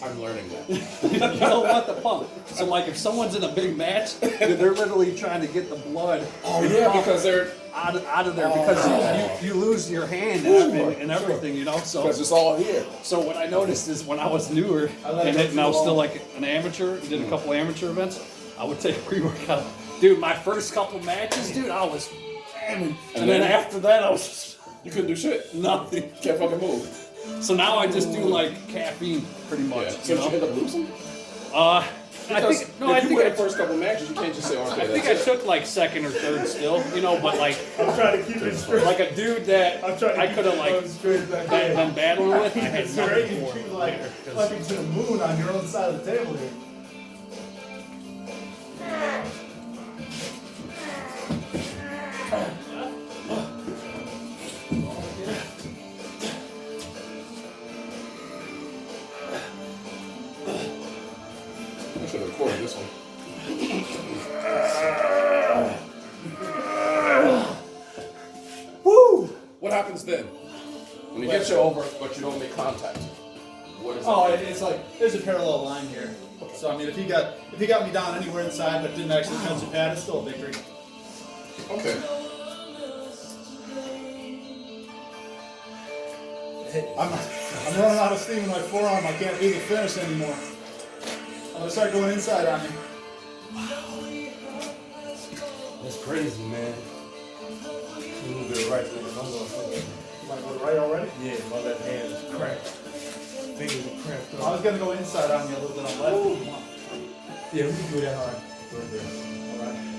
I'm learning that. You don't want the pump. So like if someone's in a big match, they're literally trying to get the blood. Oh yeah, because they're out of there because you lose your hand and everything, you know. So because it's all here. So what I noticed is when I was newer and I was still like an amateur, did a couple amateur events, I would take pre-workout. Dude, my first couple matches, dude, I was jamming, and then after that I was just, you couldn't do shit. Nothing. Can't fucking move. So now I just do like caffeine, pretty much. Yeah. So you know? did you end up losing? I think the first couple matches, you can't just say, okay, I think I took like second or third still, you know, but like I'm trying to keep it straight. like a dude that I could have like been battling with. I had Straight, nothing for you him. like flipping to the moon on your own side of the table here. I should have recorded this one. Woo! What happens then? When he gets you over, but you don't make contact. What is it? It's like there's a parallel line here. So I mean, if he got me down anywhere inside, but didn't actually touch the pad, it's still a victory. Okay. I'm running out of steam in my forearm. I can't do the finish anymore. I'm gonna start going inside on you. That's crazy, man. A little bit of right leg. I'm going for it. You want to go to right already? Yeah, my left hand is cramped. Fingers are cramped I was going to go inside on you a little bit on left if you want. Yeah, we can do that. All right. Go ahead. All right.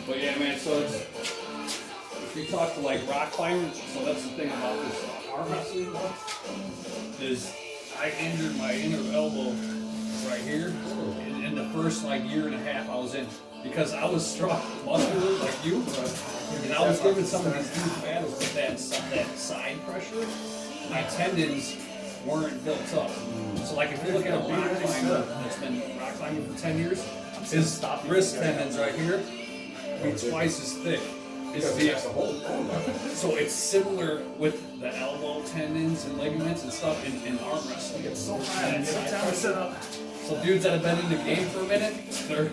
But yeah, man, so it's, if you talk to like rock climbers, so that's the thing about this arm wrestling is I injured my inner elbow right here in the first like year and a half I was in because I was strong muscular like you, and I was giving some of these huge battles with that side pressure. My tendons weren't built up. So like if you look at a rock climber that's been rock climbing for 10 years, his wrist tendons right here be twice as thick as the so it's similar with the elbow tendons and ligaments and stuff in arm wrestling. It's so high. Every time I sit up. So dudes that have been in the game for a minute, their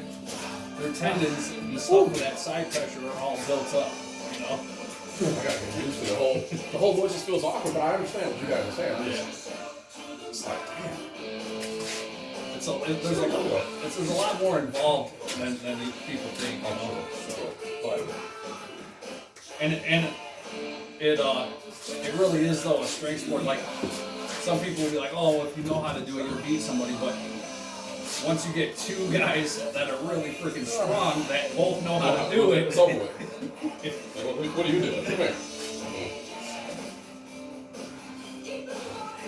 tendons and stuff with that side pressure are all built up, you know? I got confused for the whole voice just feels awkward, but I understand what you guys are saying. It's like, damn. There's a lot more involved than people think. But it really is though a strength sport. Like some people will be like, oh, if you know how to do it, you'll beat somebody. But once you get two guys that are really freaking strong that both know how to do it, it's over with. What are you doing? Come here.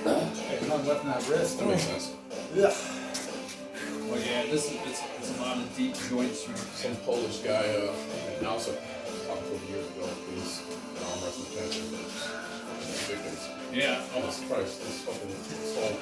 Tongue left in that wrist. That makes sense. Yeah. well, yeah, it's a lot of deep joints. Some Polish guy, and also talked to him years ago. He's an arm wrestling champion. Victims. Yeah. Jesus Christ, this fucking soul.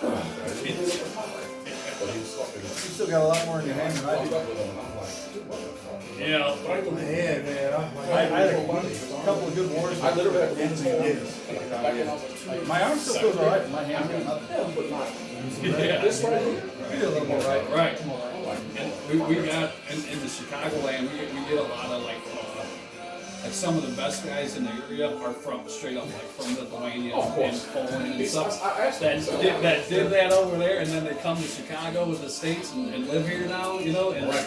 But he was fucking. You still got a lot more in your hand than I Walked do. up with him, and I'm like, dude, what the fuck? Yeah. Right in the hand, man. I had a couple of good wars. I literally had to Into go the to years. back in, I was like, My arm still feels alright. My hand got nothing. yeah, but not. Yeah. This right here. You did a little more right. Right. I'm like, And we got in the Chicago land, we get a lot of like some of the best guys in the area are from straight up like from Lithuania Of course. and Poland and It's- stuff. I asked him, That did that over there, and then they come to Chicago with the States and live here now, you know. And right.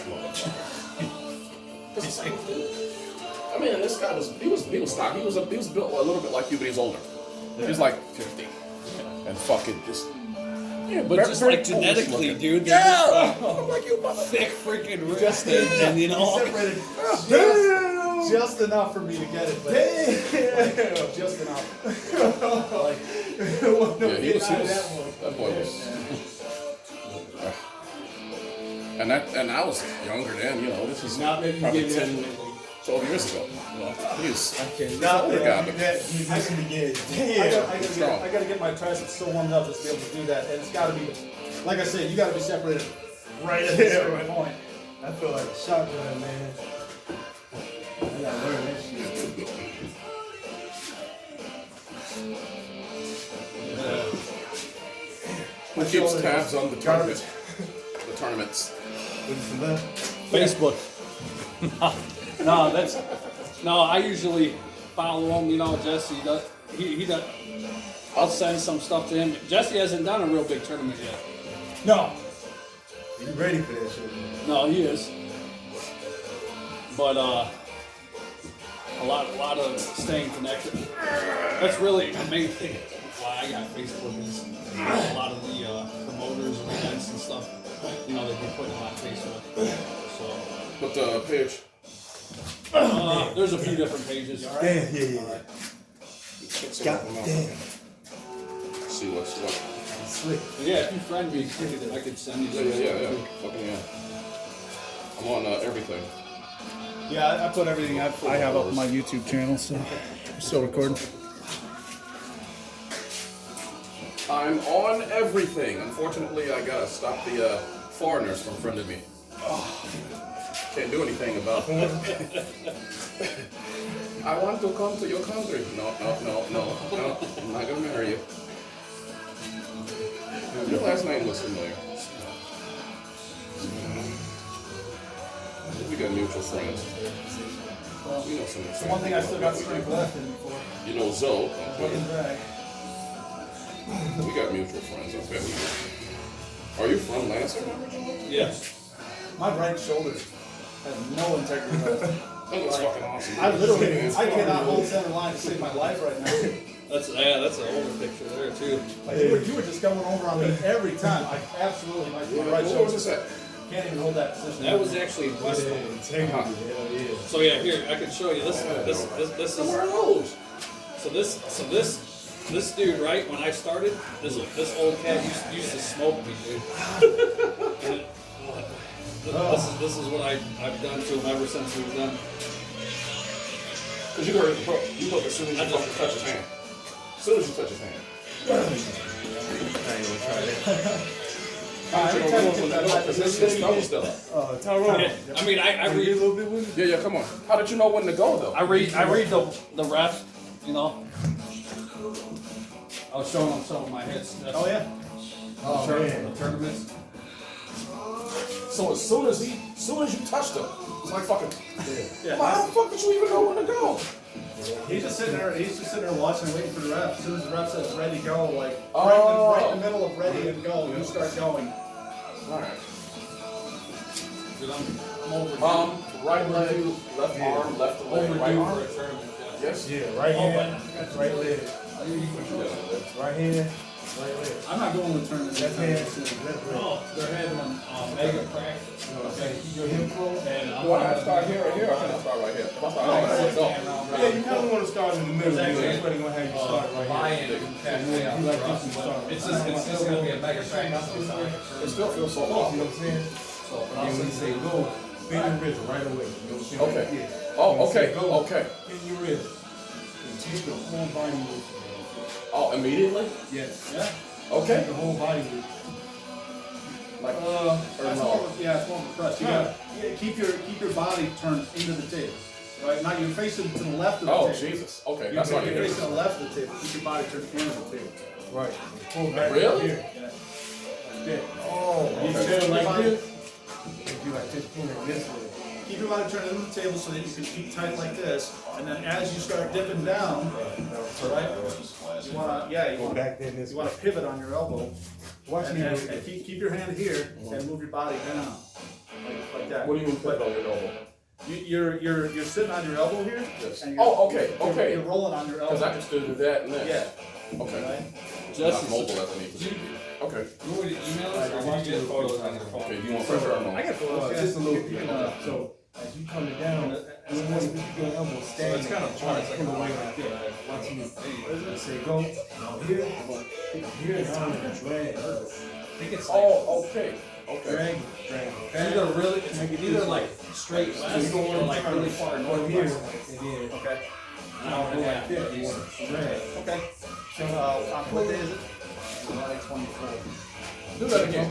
I mean, this guy was stock. He was built a little bit like you, but he's older. He's like 50, and fucking just. Yeah, but just like genetically, dude. Yeah, I'm like you, thick freaking wrist, and you know. Separated just enough for me to get it, but like, just enough. Like, Yeah, he was that boy was. And I was younger then, you know. This was Not maybe probably you 10, 12 years ago. You know, he's not older guy, but I can begin. I gotta get my triceps so warmed up just to be able to do that, and it's gotta be, like I said, you gotta be separated right at a certain point. I feel like a shotgun, man. I gotta learn that shit. who keeps tabs on the tournament? The tournaments. Facebook. No, I usually follow him. You know, Jesse does. He does. I'll send some stuff to him. Jesse hasn't done a real big tournament yet. No. You ready for that shit, man? No, he is. But a lot of staying connected. That's really the main thing why I got Facebook is a lot of the promoters and events and stuff. You know, they've been putting a lot of Facebook. So. What the page? There's a few different pages. Damn, yeah. God damn. See what's what. Slick. Yeah, if you friend me, I could send you some. Yeah. Fucking yeah. I'm on everything. Yeah, I put everything I have up on my YouTube channel, so I'm still recording. I'm on everything. Unfortunately, I gotta stop the foreigners from friending me. Can't do anything about it. I want to come to your country. No. I'm not gonna marry you. Your last name looks familiar. We got mutual friends. You know some One thing I still got strength left in me for. You know Zoe. Fucking drag. We got mutual friends. I bet we do. Are you from Lancaster? Yes. My right shoulder has no integrity left. That looks fucking awesome. I cannot hold center line to save my life right now. That's an older picture there too. Like you were just coming over on me every time. I absolutely my right What shoulder was this at? can't even hold that position. That was actually West. So yeah, here I can show you this. This is. Where are those? So this dude, right? When I started, this old cat used to smoke me, dude. And this is what I've done to him ever since we've done. Because you look as soon as you fucking touch his hand. As soon as you touch his hand. His thumb was still up. Tyrone. Yeah, I mean, I read a little bit with me? Yeah, come on. How did you know when to go though? I read the ref, you know. I was showing him some of my hits. Oh yeah. The tournaments. So as soon as you touched him, it's like fucking. Yeah. Well, how the fuck did you even know when to go? He's just sitting there watching and waiting for the ref. As soon as the ref says ready, go, like Oh. right in the middle of ready and go, you start going. Alright. Dude, I'm over. Right leg, left arm, left leg, overdue right for arm. a tournament. Yes. Yeah, right hand, right leg. Right hand, right leg. I'm not going to the tournament. Left hand, left leg. Oh, they're having mega practice. Okay, keep your hip closed. And Do I have to start here or here? Or can I start right here? If I start right here, let's go. Yeah, you kind of want to start in the middle. That's where they're going to have you start right here. You like this, you start. It's just gonna be a mega practice. It still feels so You know off. what I'm saying? So when you say go, bend your wrist right away. You know what I'm saying? Okay. Yeah. Oh, When you say okay, go, okay. Bend your wrist. And take the whole body with you. Oh, immediately? Yes. Yeah. Okay. Take the whole body with you. Like, That's no? more of a, yeah, it's more of a press. You gotta keep your body turned into the table. Right? Now you're facing to the left of the Oh, table. Jesus. Okay, You're that's not facing good. to the left of the table. Keep your body turned into the table. Right. Pull back Really? here. Yeah. Like that. Oh, You okay. feel like Body- this? If you like this finger this way. Keep your body turned into the table so that you can keep tight like this. And then as you start dipping down, right? You wanna Go back there this you way. wanna pivot on your elbow. Watch And, me. and keep your hand here and move your body down. Like that. What do you mean put on your elbow? You're sitting on your elbow here. Yes. And you're, Oh, okay, okay. You're rolling on your Because I elbow. can still do that and this. Yeah. Okay. Right? Not mobile as I need to be. Okay. You want me to email us or want you to get photos on your phone? Okay, do you want pressure or no? I got photos. Just a little bit. So as you coming down, you want to keep your elbow standing. it's kind of hard. It's like Pull a away way like that. Watch me. Say go. Now here, here is on the drag. I think it's like, Oh, okay. Okay. Drag, drag. it's either really, it's either like straight So west you don't or want to like really far go north. here and west. then Okay. Now go like that. You want to drag. Okay. So what day is it? July 24th. Do that again.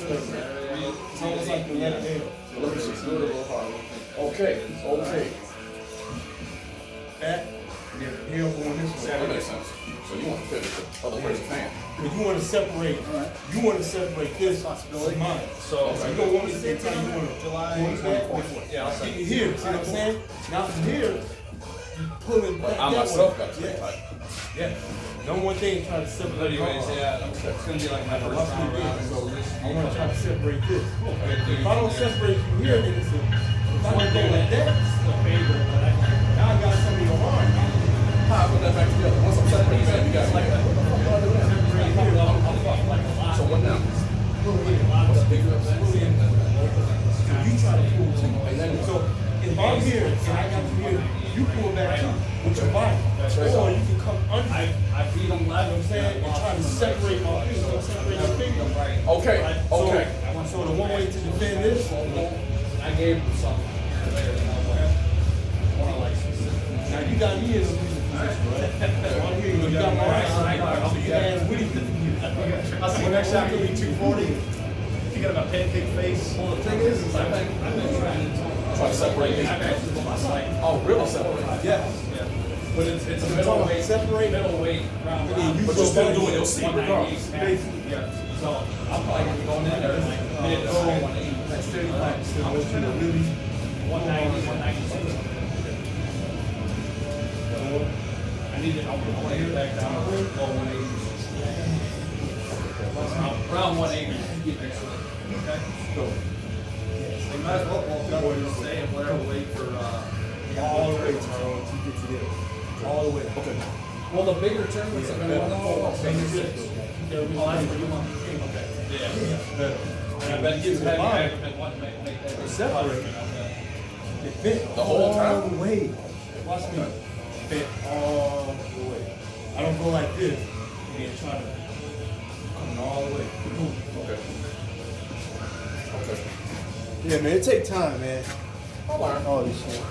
It's almost like the left hand. Let me see. Do it a little harder. Okay. Okay. Back. And then heel going this way. That makes sense. So you want to pivot the other person's hand. But you want to separate. You want to separate this from mine. So, So you don't want to say time. You want to July point back. 24th. yeah, I'll Keep send it you. here. See what I'm saying? Now from here, you pull it But back I that myself way. got to stay tight. Yeah. No one thing trying to But separate. anyways, yeah, it's gonna be like my first Watch round me around. do So it. this, I want to try to separate this. dude, If I don't separate you here, then it's a, if I don't go like that, it's a favor. But now I got some of your arm. How I put that back together? Once I'm separated, you got like it. a, What the fuck do I do now? I'm fucking like a lot. So what now? Pull in. What's the big deal? Pull in. So you try to pull too. And then So if I'm here and I got you here, you pull back too with your body. Or you can come under. I beat him left. I'm saying, and try to separate my fingers, separate your fingers. Right. Okay. Okay. So the one way to defend this, I gave him some later. More like specific. now you got me in a losing position, right? So I'm here, you got my right side, so you got Woody with you. I'll see you next time. It'll be 240. If you got a pancake face. Well, the thing is I've been trying to Try to separate these. Oh, really separate? yeah. But it's a middleweight, middleweight round. But you're still doing your seat regardless. Yeah. So I'm probably gonna be going in there like mid to high 180. That's 35. So I was trying to really 190, 196. I need to, I want to get back down to low 180. Around 180. Okay? Go. You might as well walk up and just say whatever weight for All the way, Tyrone, to get to there. All the way. Okay. Well, the bigger tournaments are going to want to pull up finger six. It'll be fine, but you want to king. Okay. Yeah. And I bet you heavy, I haven't been wanting to make that. Separate. It fit The whole time? all the way. Watch me. Fit all the way. I don't go like this and then try to come all the way. Okay. Okay. Yeah, man, it take time, man. I'll learn. All this shit.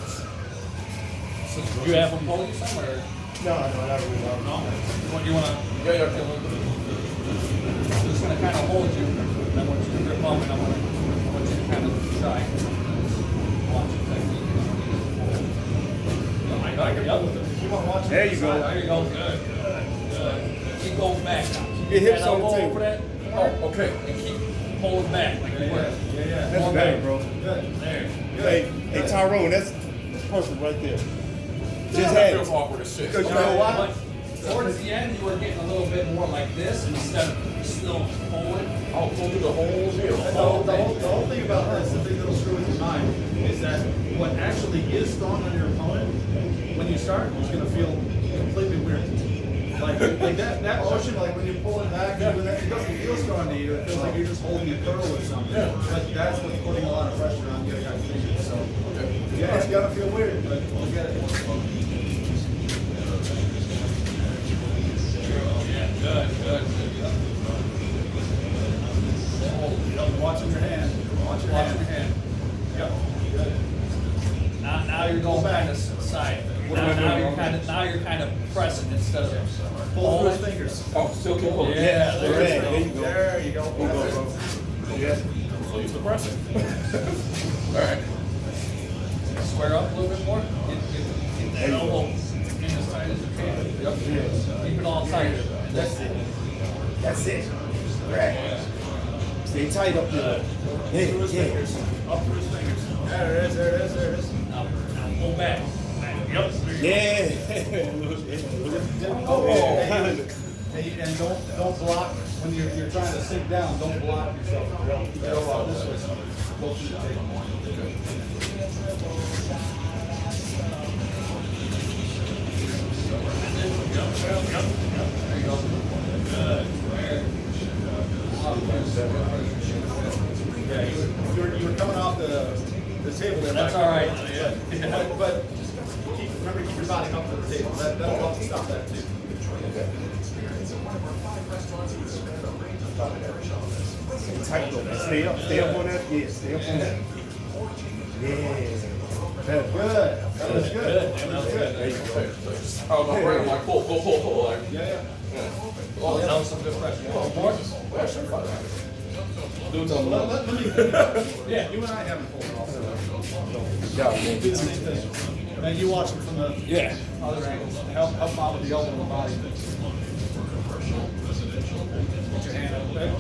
You have them pull you somewhere? No, not really. No? What you want to? Yeah. I'm just going to kind of hold you. And I want you to grip up and I want you to kind of try. Watch your technique. I can help with it. You want to watch There you go. There you go. Good. Good. Keep going back now. Keep your hips That on the elbow table. over that. Oh, okay. And keep pulling back like you were. Yeah. That's better, bro. Good. There. Hey, Tyrone, that's perfect right there. Just That had feels it. awkward as shit. Because you know why? But towards the end, you were getting a little bit more like this instead of still pulling. I'll pull through the whole deal. The whole thing about this, the thing that'll screw with your mind, is that what actually is strong on your opponent, when you start, is going to feel completely weird. Like that motion, like when you're pulling back, it doesn't feel strong to you. It feels like you're just holding a curl or something. But that's what's putting a lot of pressure on the other guy's fingers. So yeah, it's gonna feel weird, but we'll get it. Good. Watching your hand. Watch your hand. Yep. Now you're going kind of side. Now you're kind of pressing instead of Pull through his fingers. Oh, still keep pulling. Yeah, There you go. There you go. There you go, bro. Yeah. So use the pressing. All right. Square up a little bit more. Get that elbow in as tight as you can. Yep. Keep it all tight. That's it. That's it. Right. Stay tight up there. Yeah. Up through his fingers. There it is. Now pull back. Yep. Yeah. And don't block when you're trying to sink down. Don't block yourself. You go out this way. Go through the table. There you go. Good. Yeah, you were coming off the table there. That's Mike. all right. But remember to keep your body up to the table. That'll help stop that too. Tight though, man. Stay up on that. Yeah, stay up on that. Yeah. Better. Good. That was good. That was good. There you go. Oh, no, right. I'm like, pull. Like, Yeah. oh, That was some good pressure. More? yeah, sure. Fine. Do it some Let me. Yeah. You and I haven't pulled it off. Yeah, man. Do the same thing. Man, you watch it from the Yeah. other angles. Help out with the elbow in the body. Put your hand up there.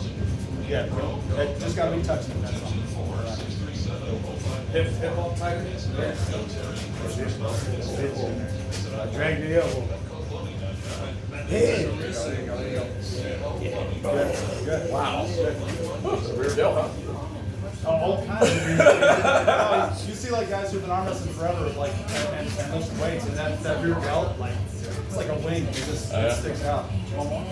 Yeah, go. It just gotta be touching it, that's all. Hip up tighter? Yeah. Drag the elbow. There you go. Good. Wow. Weird deal, huh? All kinds of weird things. You see like guys who've been arm wrestling forever, like, and lift weights, and that rear delt, like, it's like a wing, it just it sticks out. One more?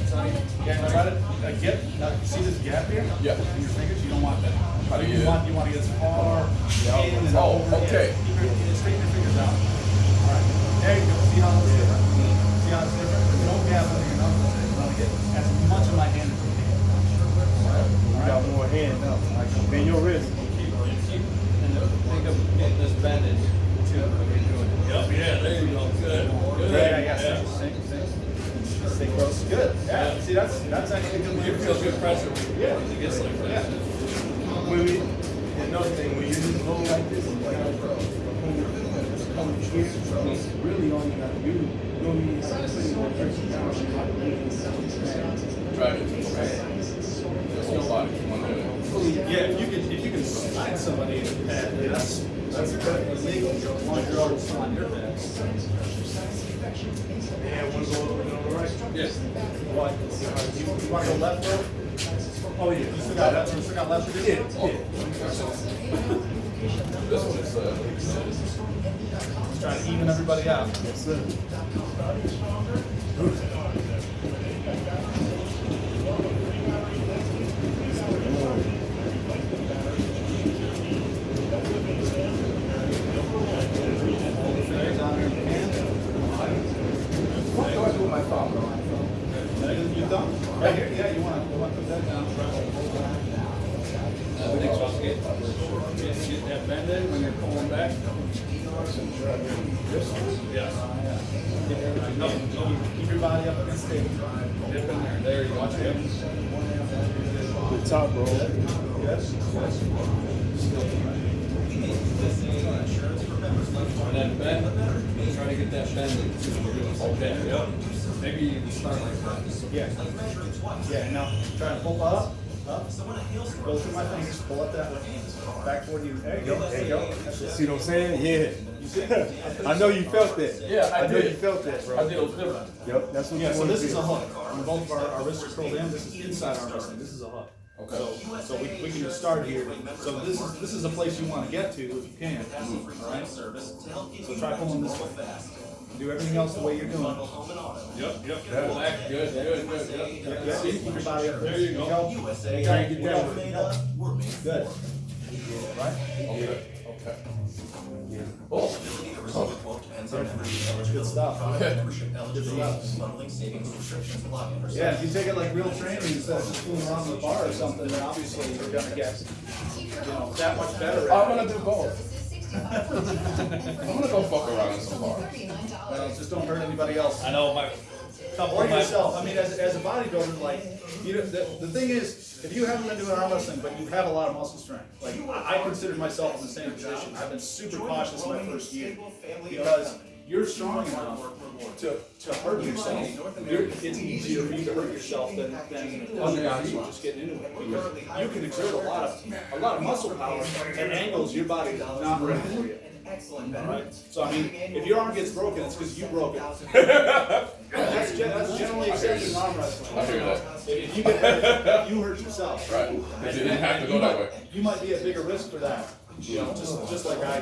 Tight. Yeah, I got it. See this gap here? Yeah. In your fingers, you don't want that. How do you- You want to get as far in and Oh, over. okay. Straighten your fingers out. All right. There you go. See how it's different? See how it's different? Don't gap under your knuckles. You want to get as much of my hand as you can. You got more hand now. Bend your wrist. Keep, and think of getting this bended too when you're doing it. Yep, yeah, there you go. Good. Yeah. Stay close. Good. Yeah. See, that's actually a good. You feel good pressure Yeah. when it gets like that. Yeah. When we, another thing, when you just go like this, like here, really all you got to do, you don't need to put it on pressure down. Drag it. Okay. Just whole body. One minute. Yeah, if you can slide somebody in the pad, that's perfectly legal as long as you're already still on your pad. Yeah, one go on the right. Yes. What? You want to go left, bro? Oh yeah. You still got left to do? Yeah. This one is Just trying to even everybody out. Yes, sir. what do I do with my thumb? You done? Right here? Yeah, you want to put that down. Get that bend in when you're pulling back. Yes. Keep your body up against the table. Dip in there. There, you watch it. Good top roll. Yes. And then bend. Try to get that bend in. Okay. Yep. Maybe you can start like that. Yeah. Yeah, now try to pull up. Go through my fingers, pull up that way. Back toward you. There you go. There you go. That's it. See what I'm saying? Yeah. You see? I know you felt that. Yeah, I know did. you felt that, bro. I did. It was different. Yep, that's what Yeah, you so want this to is a feel. hook. When both of our wrists are curled in, this is inside arm wrestling. This is a hook. Okay. So we can just start here. So this is a place you want to get to if you can. All right. So try pulling this way. Do everything else the way you're doing. Yep. Back. Good. Yeah, keep your body up. There you go. There you go. Get that. Good. Right. Okay. Good stuff. Yeah, if you take it like real training instead of just fooling around the bar or something, then obviously you're gonna get, that much better I'm at it. gonna do both. I'm gonna go fuck around in some bar. Just don't hurt anybody else. I know my couple Or of my yourself. I mean, as a bodybuilder, like, the thing is, if you haven't been doing arm wrestling, but you have a lot of muscle strength, like, I consider myself in the same position. I've been super cautious my first year because you're strong enough to hurt yourself. It's easier for you to hurt yourself than other guys who are just getting into it. Because you can exert a lot of muscle power at angles your body does not ready for you. Right? So I mean, if your arm gets broken, it's because you broke it. That's generally accepted in arm wrestling. I hear that. If you get hurt, you hurt yourself. Right. Because you didn't have to go that way. You might be at bigger risk for that. You know, just like I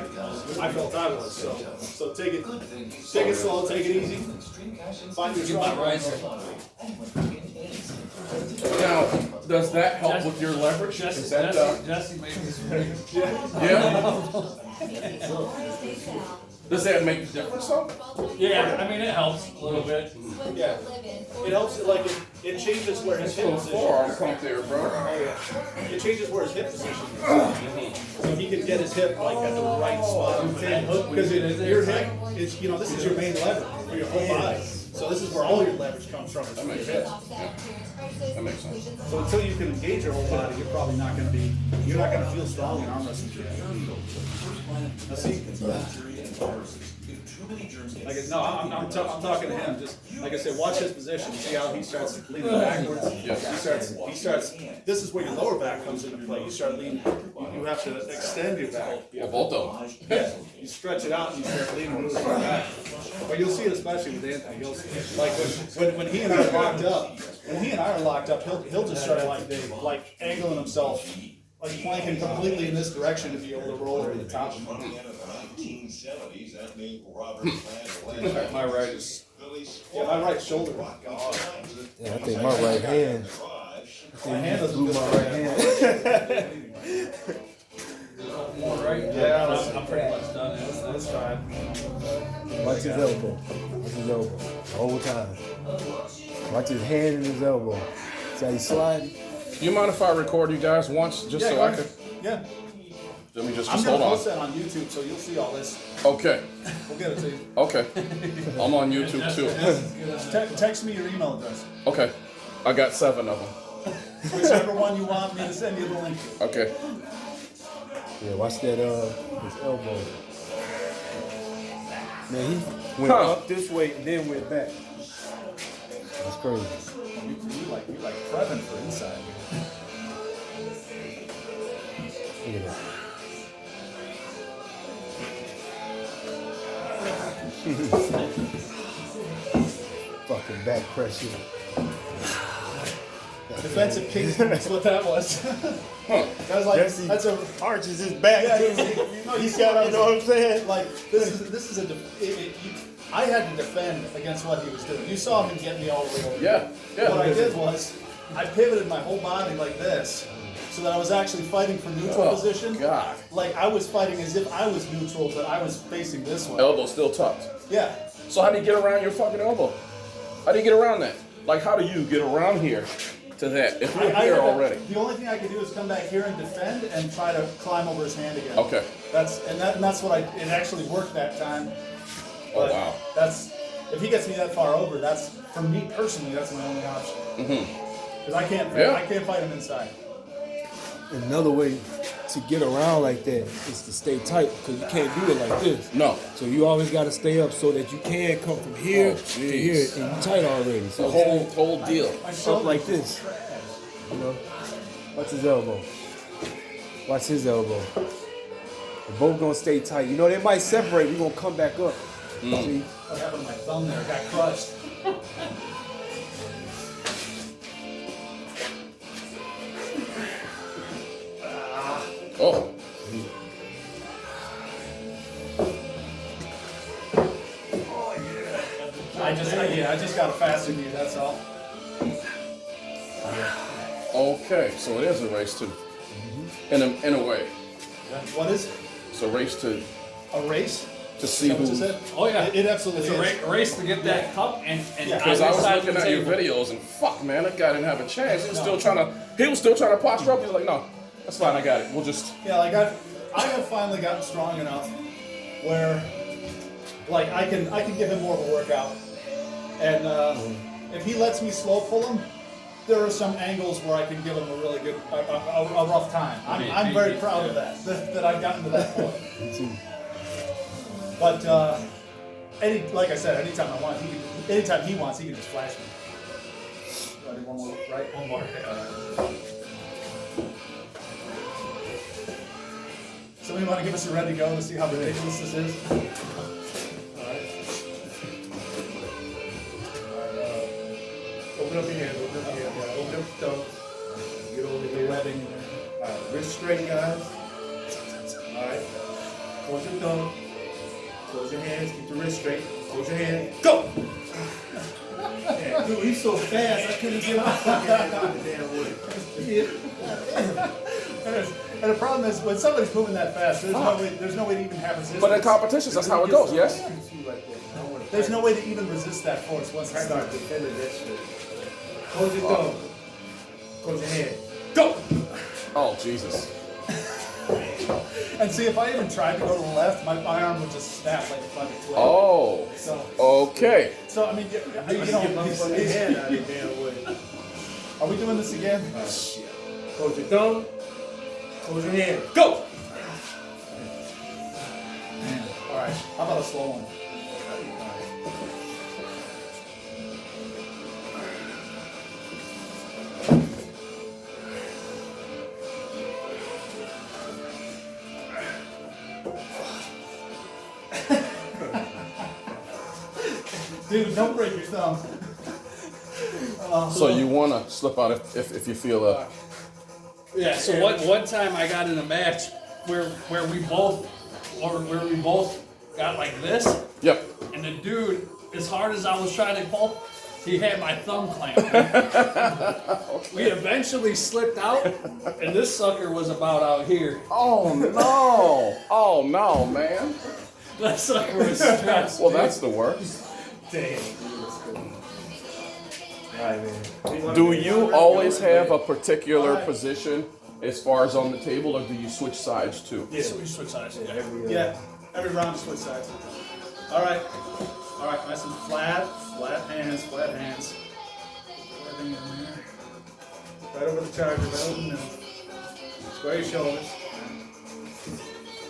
felt I was. So take it slow, take it easy. Find your strong right. Now, does that help with your leverage? Is that, Jesse made this. yeah? Does that make a difference though? Yeah, I mean it helps a little bit. Yeah. It helps, like, it changes where his hip Little position forearm is. pump there, bro. It changes where his hip position is. So he can get his hip, like, at the right spot on the table. Because your hip is, this is your main lever for your whole body. So this is where all your leverage comes from, is from your hip. That makes sense. So until you can engage your whole body, you're probably not going to feel strong in arm wrestling. Now see, I'm talking to him. Just like I said, watch his position. See how he starts leaning backwards. Yes. He starts. This is where your lower back comes into play. You start leaning. You have to extend your back. Well, both of them. Yeah. You stretch it out and you start leaning really far back. But you'll see it especially with Anthony. You'll see, like when he and I are locked up. When he and I are locked up, he'll just start like angling himself, like planking completely in this direction to be able to roll over the top of him. My right is. Yeah, my right shoulder. God. Yeah, I think my right hand. My hand doesn't Blew feel my right. right hand. More right? Yeah, I'm pretty much done. That's fine. Watch his elbow. Watch his elbow. The whole time. Watch his hand and his elbow. See how he sliding? Do you mind if I record you guys once, just so I could? Yeah. Let me just I'm hold gonna on. post that on YouTube, so you'll see all this. Okay. We'll get it to you. Okay. I'm on YouTube too. Text me your email address. Okay. I got 7 of them. Whichever one you want me to send you the link to. Okay. Yeah, watch that, his elbow. Man, he went up this way and then went back. That's crazy. You like prepping for inside. Look at that. Fucking back pressure. Defensive kicks. That's what that was. That was like Jesse that's a arches his back. Yeah, He's got, you know what I'm saying? like this is I had to defend against what he was doing. You saw him get me all the way over. Yeah, yeah. What I did was I pivoted my whole body like this, so that I was actually fighting for neutral position. God. Like I was fighting as if I was neutral, but I was facing this way. Elbow still tucked. Yeah. So how do you get around your fucking elbow? How do you get around that? Like, how do you get around here to that? If we're here already. The only thing I can do is come back here and defend and try to climb over his hand again. Okay. That's what it actually worked that time. Oh, wow. That's if he gets me that far over, that's for me personally, that's my only option. Because I can't fight him inside. Another way to get around like that is to stay tight because you can't do it like this. No. So you always got to stay up so that you can come from here to here and you tight already. So The whole deal. up like this. You know? Watch his elbow. Watch his elbow. We're both gonna stay tight. You know, they might separate. We're gonna come back up. See? What happened to my thumb there? It got crushed. Oh. I just got a faster than you, that's all. Okay, so it is a race too. In a way. What is it? It's a race to A race? see Is that what you who. said? Oh yeah, It absolutely it's is. a race to get that cup and Yeah. Because I was side of looking the at your table. videos and fuck, man, that guy didn't have a chance. He was still trying to posture up. He was like, no, that's fine, I got it. We'll just. Yeah, like I have finally gotten strong enough where like I can give him more of a workout. And if he lets me slow pull him, there are some angles where I can give him a really good, a rough time. I'm very proud of that I've gotten to that point. But like I said, anytime I want, anytime he wants, he can just flash me. Ready, one more, right? One more. Somebody want to give us a ready go to see how ridiculous this is? Open up your hand, open up your hand. Yeah, open up your toes. Get over here. Webbing in there. Alright, wrist straight, guys. Alright. Close your thumb. Close your hands, keep the wrist straight. Close your hand. Go! Yeah, dude, he's so fast, I couldn't get my fucking hand out the damn way. And the problem is, when somebody's moving that fast, there's no way to even have resistance. But in competitions, that's how it goes, yes? There's no way to even resist that force once it Start starts. defending that shit. Close your thumb. Close your hand. Go! Oh, Jesus. And see, if I even tried to go to the left, my arm would just snap like a fucking twig. Oh. Okay. So I mean, Get my fucking hand out of the damn way. are we doing this again? Close your thumb. Close your hand. Go! All right. How about a slow one? Dude, don't break your thumb. So you want to slip out if you feel Yeah. So one time I got in a match where we both got like this, Yep. and the dude, as hard as I was trying to pull, he had my thumb clamped. We eventually slipped out, and this sucker was about out here. Oh no! Oh no, man. That sucker was stressed. Well, that's the worst. Damn. Alright, man. Do you always have a particular position as far as on the table, or do you switch sides too? Yeah, so we switch sides. Yeah, every round switch sides. All right, nice and flat hands. Everything in there. Right over the charger, right over the middle. Square your shoulders.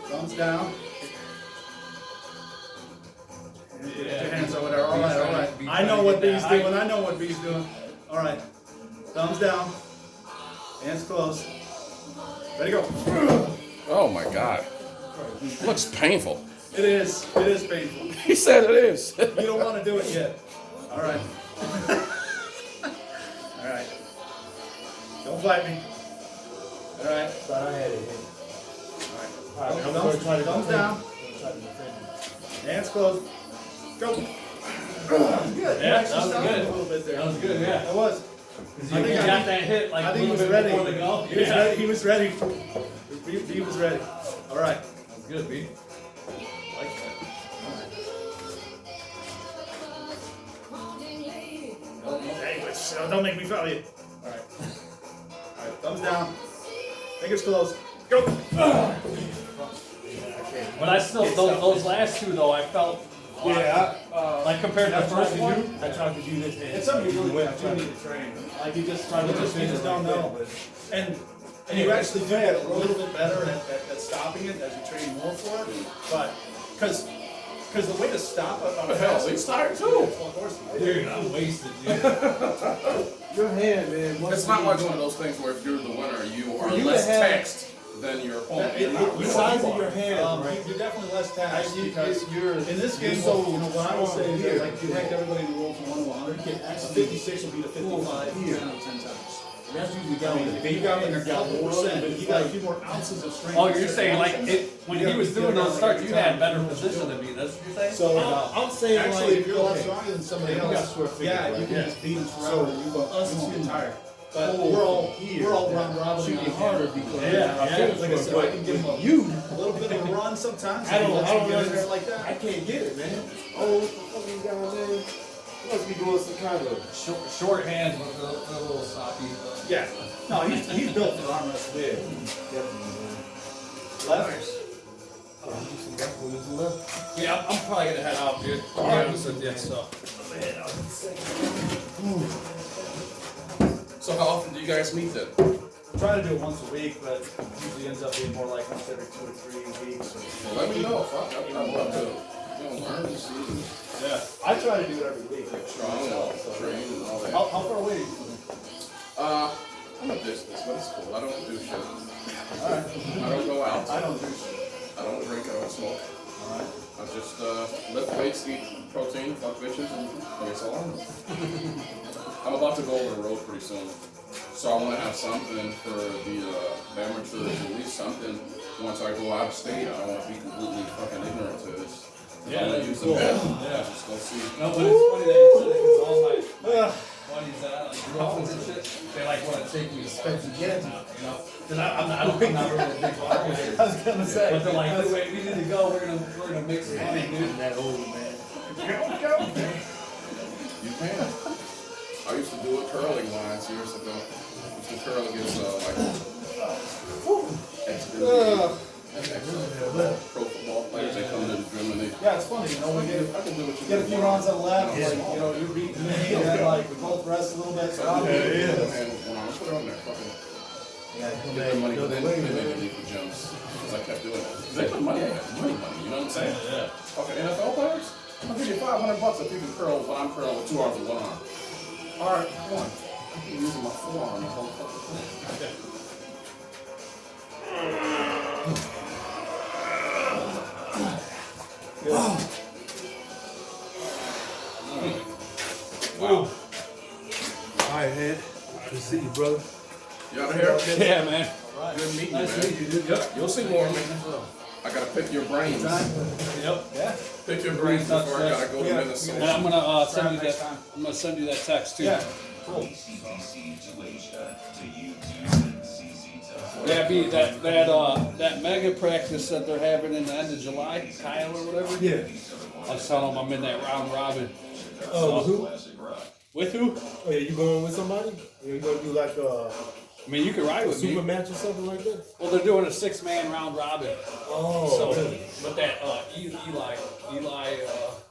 Thumbs down. And put your hands over there. All right. I know what B's doing. All right. Thumbs down. Hands closed. Ready, go. Oh my God. It looks painful. It is painful. He said it is. You don't want to do it yet. All right. All right. Don't fight me. All right. But I had it. All right. Thumbs down. Hands closed. Go. Good. Yeah, that was A good. little bit there. That was good, yeah. That was. You got that hit like I a think he little was bit ready. before the go. He was ready. He was ready. He was ready. All right. That's good, B. Like that. Hey, don't make me foul you. All right. All right. Thumbs down. Fingers closed. Go. But I still, those last two though, I felt like compared to the first one. I tried to do this. It's something you really do need to train. Like you just don't know. And you actually do get a little bit better at stopping it as you train more for it. But because the way to stop it on What the hell? He's tired too. of course. Dude, I'm wasted, dude. Your hand, man. It's not like one of those things where if you're the winner, you are you less to have- taxed than your opponent. You're not The really. size of your hand, right? You're definitely less taxed because you're in this game, so what I will say is here. that like you hacked everybody in the roll from 1 to 100. A 56 will be to 55 10 out of 10 times. That's usually I down mean, with if you got like a couple percent, but you got a few more ounces of strength. Oh, you're saying like when he was doing those starts, you had better position than me. That's what you're saying? So I'm saying actually, like, if you're a lot okay. stronger than somebody You got else, square figure, yeah, right? you can Yeah. just beat them So, forever. You won't get tired. But we're all round robin. should be harder because Like I said, I can give them you. a little bit of a run sometimes. I don't get in know. there like I that. can't get it, man. Oh, fucking guy, man. You must be doing some kind of. Short hands with a little socky. Yeah. No, he's built for arm wrestling. Yeah, definitely, man. Left. Yeah, I'm probably gonna head out, dude. To be honest with you, so. So how often do you guys meet then? Try to do it once a week, but it usually ends up being more like once every 2 or 3 weeks. Well, let me know. Fuck, I'm about to learn and see. Yeah. I try to do it every week. Strong and train and all that. How far away are you? I'm a distance, but it's cool. I don't do shit. Alright. I don't go out. I don't do shit. I don't drink. I don't smoke. Alright. I just lift weights, eat protein, fuck bitches, and that's all I know. I'm about to go over the road pretty soon. So I want to have something for the amateurs, at least something. Once I go out of state, I don't want to be completely fucking ignorant to this. Yeah, I'm gonna that'd be use cool. the bed. Yeah. Just go see. No, but it's funny that you said it because all my buddies that I like grew up with and shit, they like want to take me to sports and shit now, you know? Because I'm not really a big ball player. I was gonna say. But they're like, wait, we need to go. We're gonna make some money, dude. That old man. You can. I used to do it curling lines years ago. Used to curl against pro football players. They come to the gym and they. Yeah, it's funny, you know, we I can do what you get a do. few rounds on the left, like, you know, you're beating me, and then like, we both rest a little bit, so I'm And when I put it on there, fucking get the money, but then they made me leave the gyms because I kept doing it. They put money, I got money, you know what I'm saying? Yeah. Fucking NFL players, I'll give you $500 if you can curl what I'm curling with 2 arms and 1 arm. All right, come on. I'm using my forearm the whole fucking thing. Wow. Alright, man. Good to see you, brother. You out of here? Yeah, man. Good meeting you, Nice to man. meet you, dude. Yep. You'll see more of me. I gotta pick your brains. Yep. Yeah. Pick your brains before I gotta go to And Minnesota. I'm gonna send you Next that. time. I'm gonna send you that text too. Yeah. Cool. Yeah, be that mega practice that they're having in the end of July, Kyle or whatever. Yeah. I was telling them I'm in that round robin. Oh, who? With who? Oh, yeah, you going with somebody? Or you gonna do like a I mean, you can ride with super me. match or something like that? Well, they're doing a 6-man round robin. Oh, So, really? but that Eli,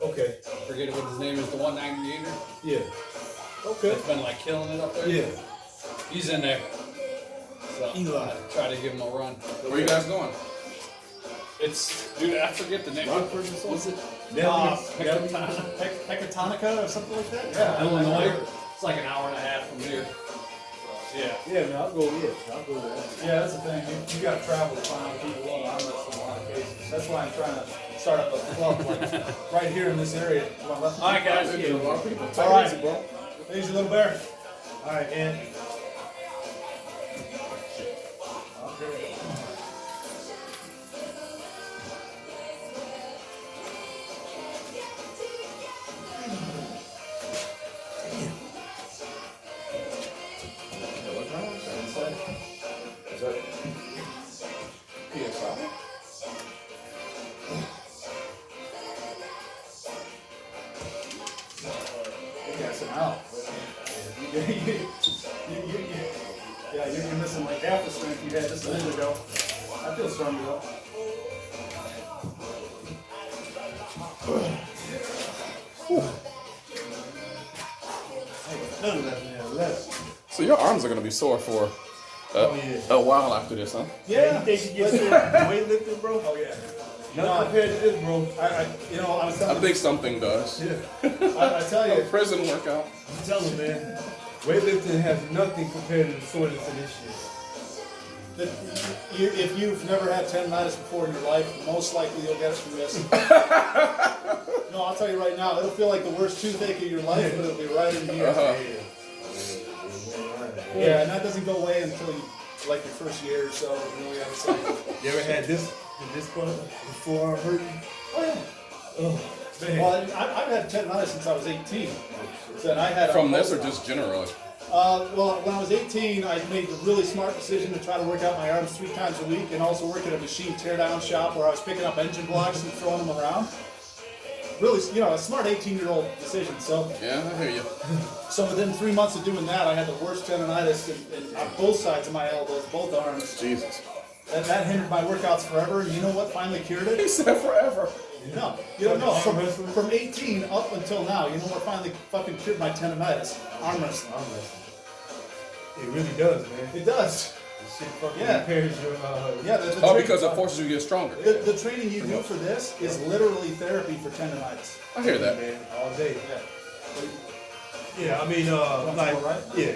Okay. forget what his name is, the 198er. Yeah. Okay. That's been like killing it up there. Yeah. He's in there. So Eli. try to give him a run. Where you guys going? It's dude, I forget the name. Rockford or something? What's it? Hecatonica or something like that? Illinois. It's like an hour and a half from here. Yeah, man, I'll go with that. yeah, that's the thing. You got to travel to find people who arm wrestle in a lot of cases. That's why I'm trying to start up a club like right here in this area. All right, guys. A lot of people. All right, bro. Easy, little bear. All right, and Is that PSI? You got some out. Yeah, you're missing like half the strength you had just a minute ago. I feel stronger though. none of that, man. Less. So your arms are gonna be sore for a while after this, huh? Yeah. You think you get to weightlifting, bro? Oh yeah. Not compared to this, bro. I was I telling think something does. Yeah. I tell A you, prison workout. I'm telling you, man. Weightlifting has nothing compared to the soreness of this shit. that if you've never had tendonitis before in your life, most likely you'll get it from this. No, I'll tell you right now, it'll feel like the worst toothache of your life, but it'll be right in here. Yeah, and that doesn't go away until you, like your first year or so. You know, you have a cycle. You ever had this part, the forearm hurting? Oh yeah. Oh, man. Well, I've had tendonitis since I was 18. So I had From this or just generally? Well, when I was 18, I made the really smart decision to try to work out my arms 3 times a week and also work at a machine teardown shop where I was picking up engine blocks and throwing them around. Really, a smart 18-year-old decision. So Yeah, I hear you. So within 3 months of doing that, I had the worst tendonitis on both sides of my elbows, both arms. Jesus. That hindered my workouts forever. And you know what finally cured it? He said forever. No, you don't know. From 18 up until now, you know what finally fucking cured my tendonitis? Arm wrestling. Arm wrestling. It really does, man. It does. This shit fucking Yeah. repairs your Yeah. Because it forces you to get stronger. The training you do for this is literally therapy for tendonitis. I hear that. man all day. Yeah. Yeah, I mean, like, right? yeah.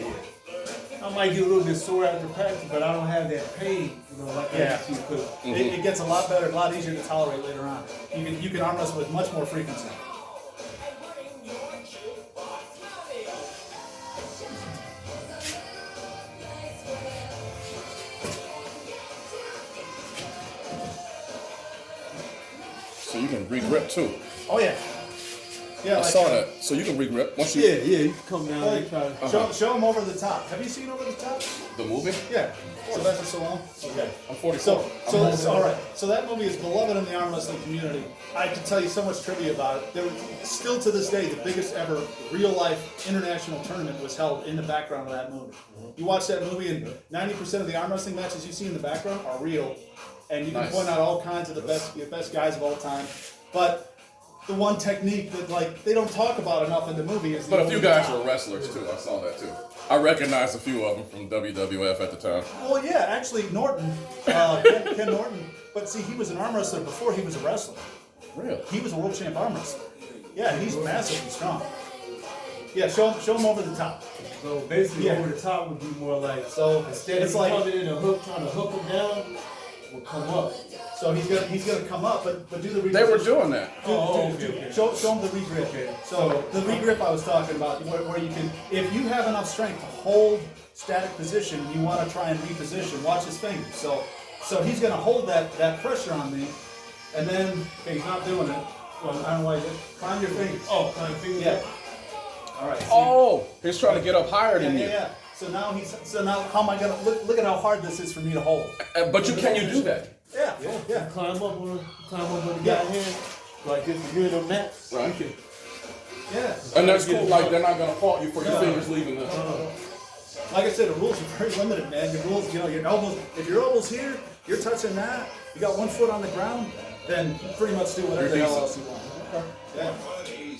I might get a little bit sore after practice, but I don't have that pain, like Yeah. I used to. It gets a lot better, a lot easier to tolerate later on. You can arm wrestle with much more frequency. So you can re-grip too. Oh yeah. Yeah. I saw that. So you can re-grip once you. Yeah, you can come down and try to. Show them over the top. Have you seen over the top? The movie? Yeah. Sylvester Stallone. Okay. I'm 44. So all right. So that movie is beloved in the arm wrestling community. I can tell you so much trivia about it. There was, still to this day, the biggest ever real life international tournament was held in the background of that movie. You watch that movie, and 90% of the arm wrestling matches you see in the background are real, and you can Nice. point out all kinds of the best guys of all time. But the one technique that they don't talk about enough in the movie is. But a few guys were wrestlers too. I saw that too. I recognized a few of them from WWF at the time. Well, yeah, actually, Norton, Ken Norton. But see, he was an arm wrestler before he was a wrestler. Really? He was a world champ arm wrestler. Yeah, he's massive and strong. Yeah, show him over the top. So basically, Yeah. over the top would be more like, So instead it's of like, coming in a hook, trying to hook him down, will come up. so he's gonna come up, but do the reposition. They were doing that. Show him the regrip. Okay. So the regrip I was talking about, where you can, if you have enough strength to hold static position, you want to try and reposition. Watch his fingers. So he's gonna hold that pressure on me, and then okay, he's not doing it. Well, I don't know why he did. Climb your fingers. Oh, kind of fingers Yeah. up. All right. see? Oh, he's trying to get up higher than you. Yeah. So now how am I gonna look at how hard this is for me to hold? But can you do that? Yeah. Climb up on the Yeah. guy hand, like this, you're in a mat. Right. Yeah. And that's cool. Like they're not gonna fault you for your fingers leaving the. Like I said, the rules are very limited, man. Your rules, your elbows. If your elbow's here, you're touching that. You got 1 foot on the ground, then you pretty much do whatever the hell else you want. Yeah.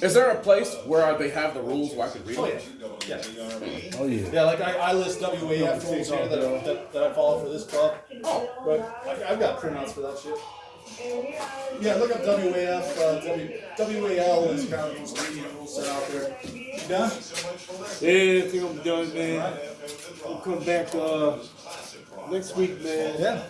Is there a place where they have the rules where I could read Oh them? yeah. Yeah. Oh yeah. Yeah, like I list WAF rules here that I follow for this club. Oh, but I've got printouts for that shit. Yeah, look up WAF. WAL is kind of those leading rules set out there. You done? Yeah, I think I'm done, man. All right. We'll come back next week, man. Yeah.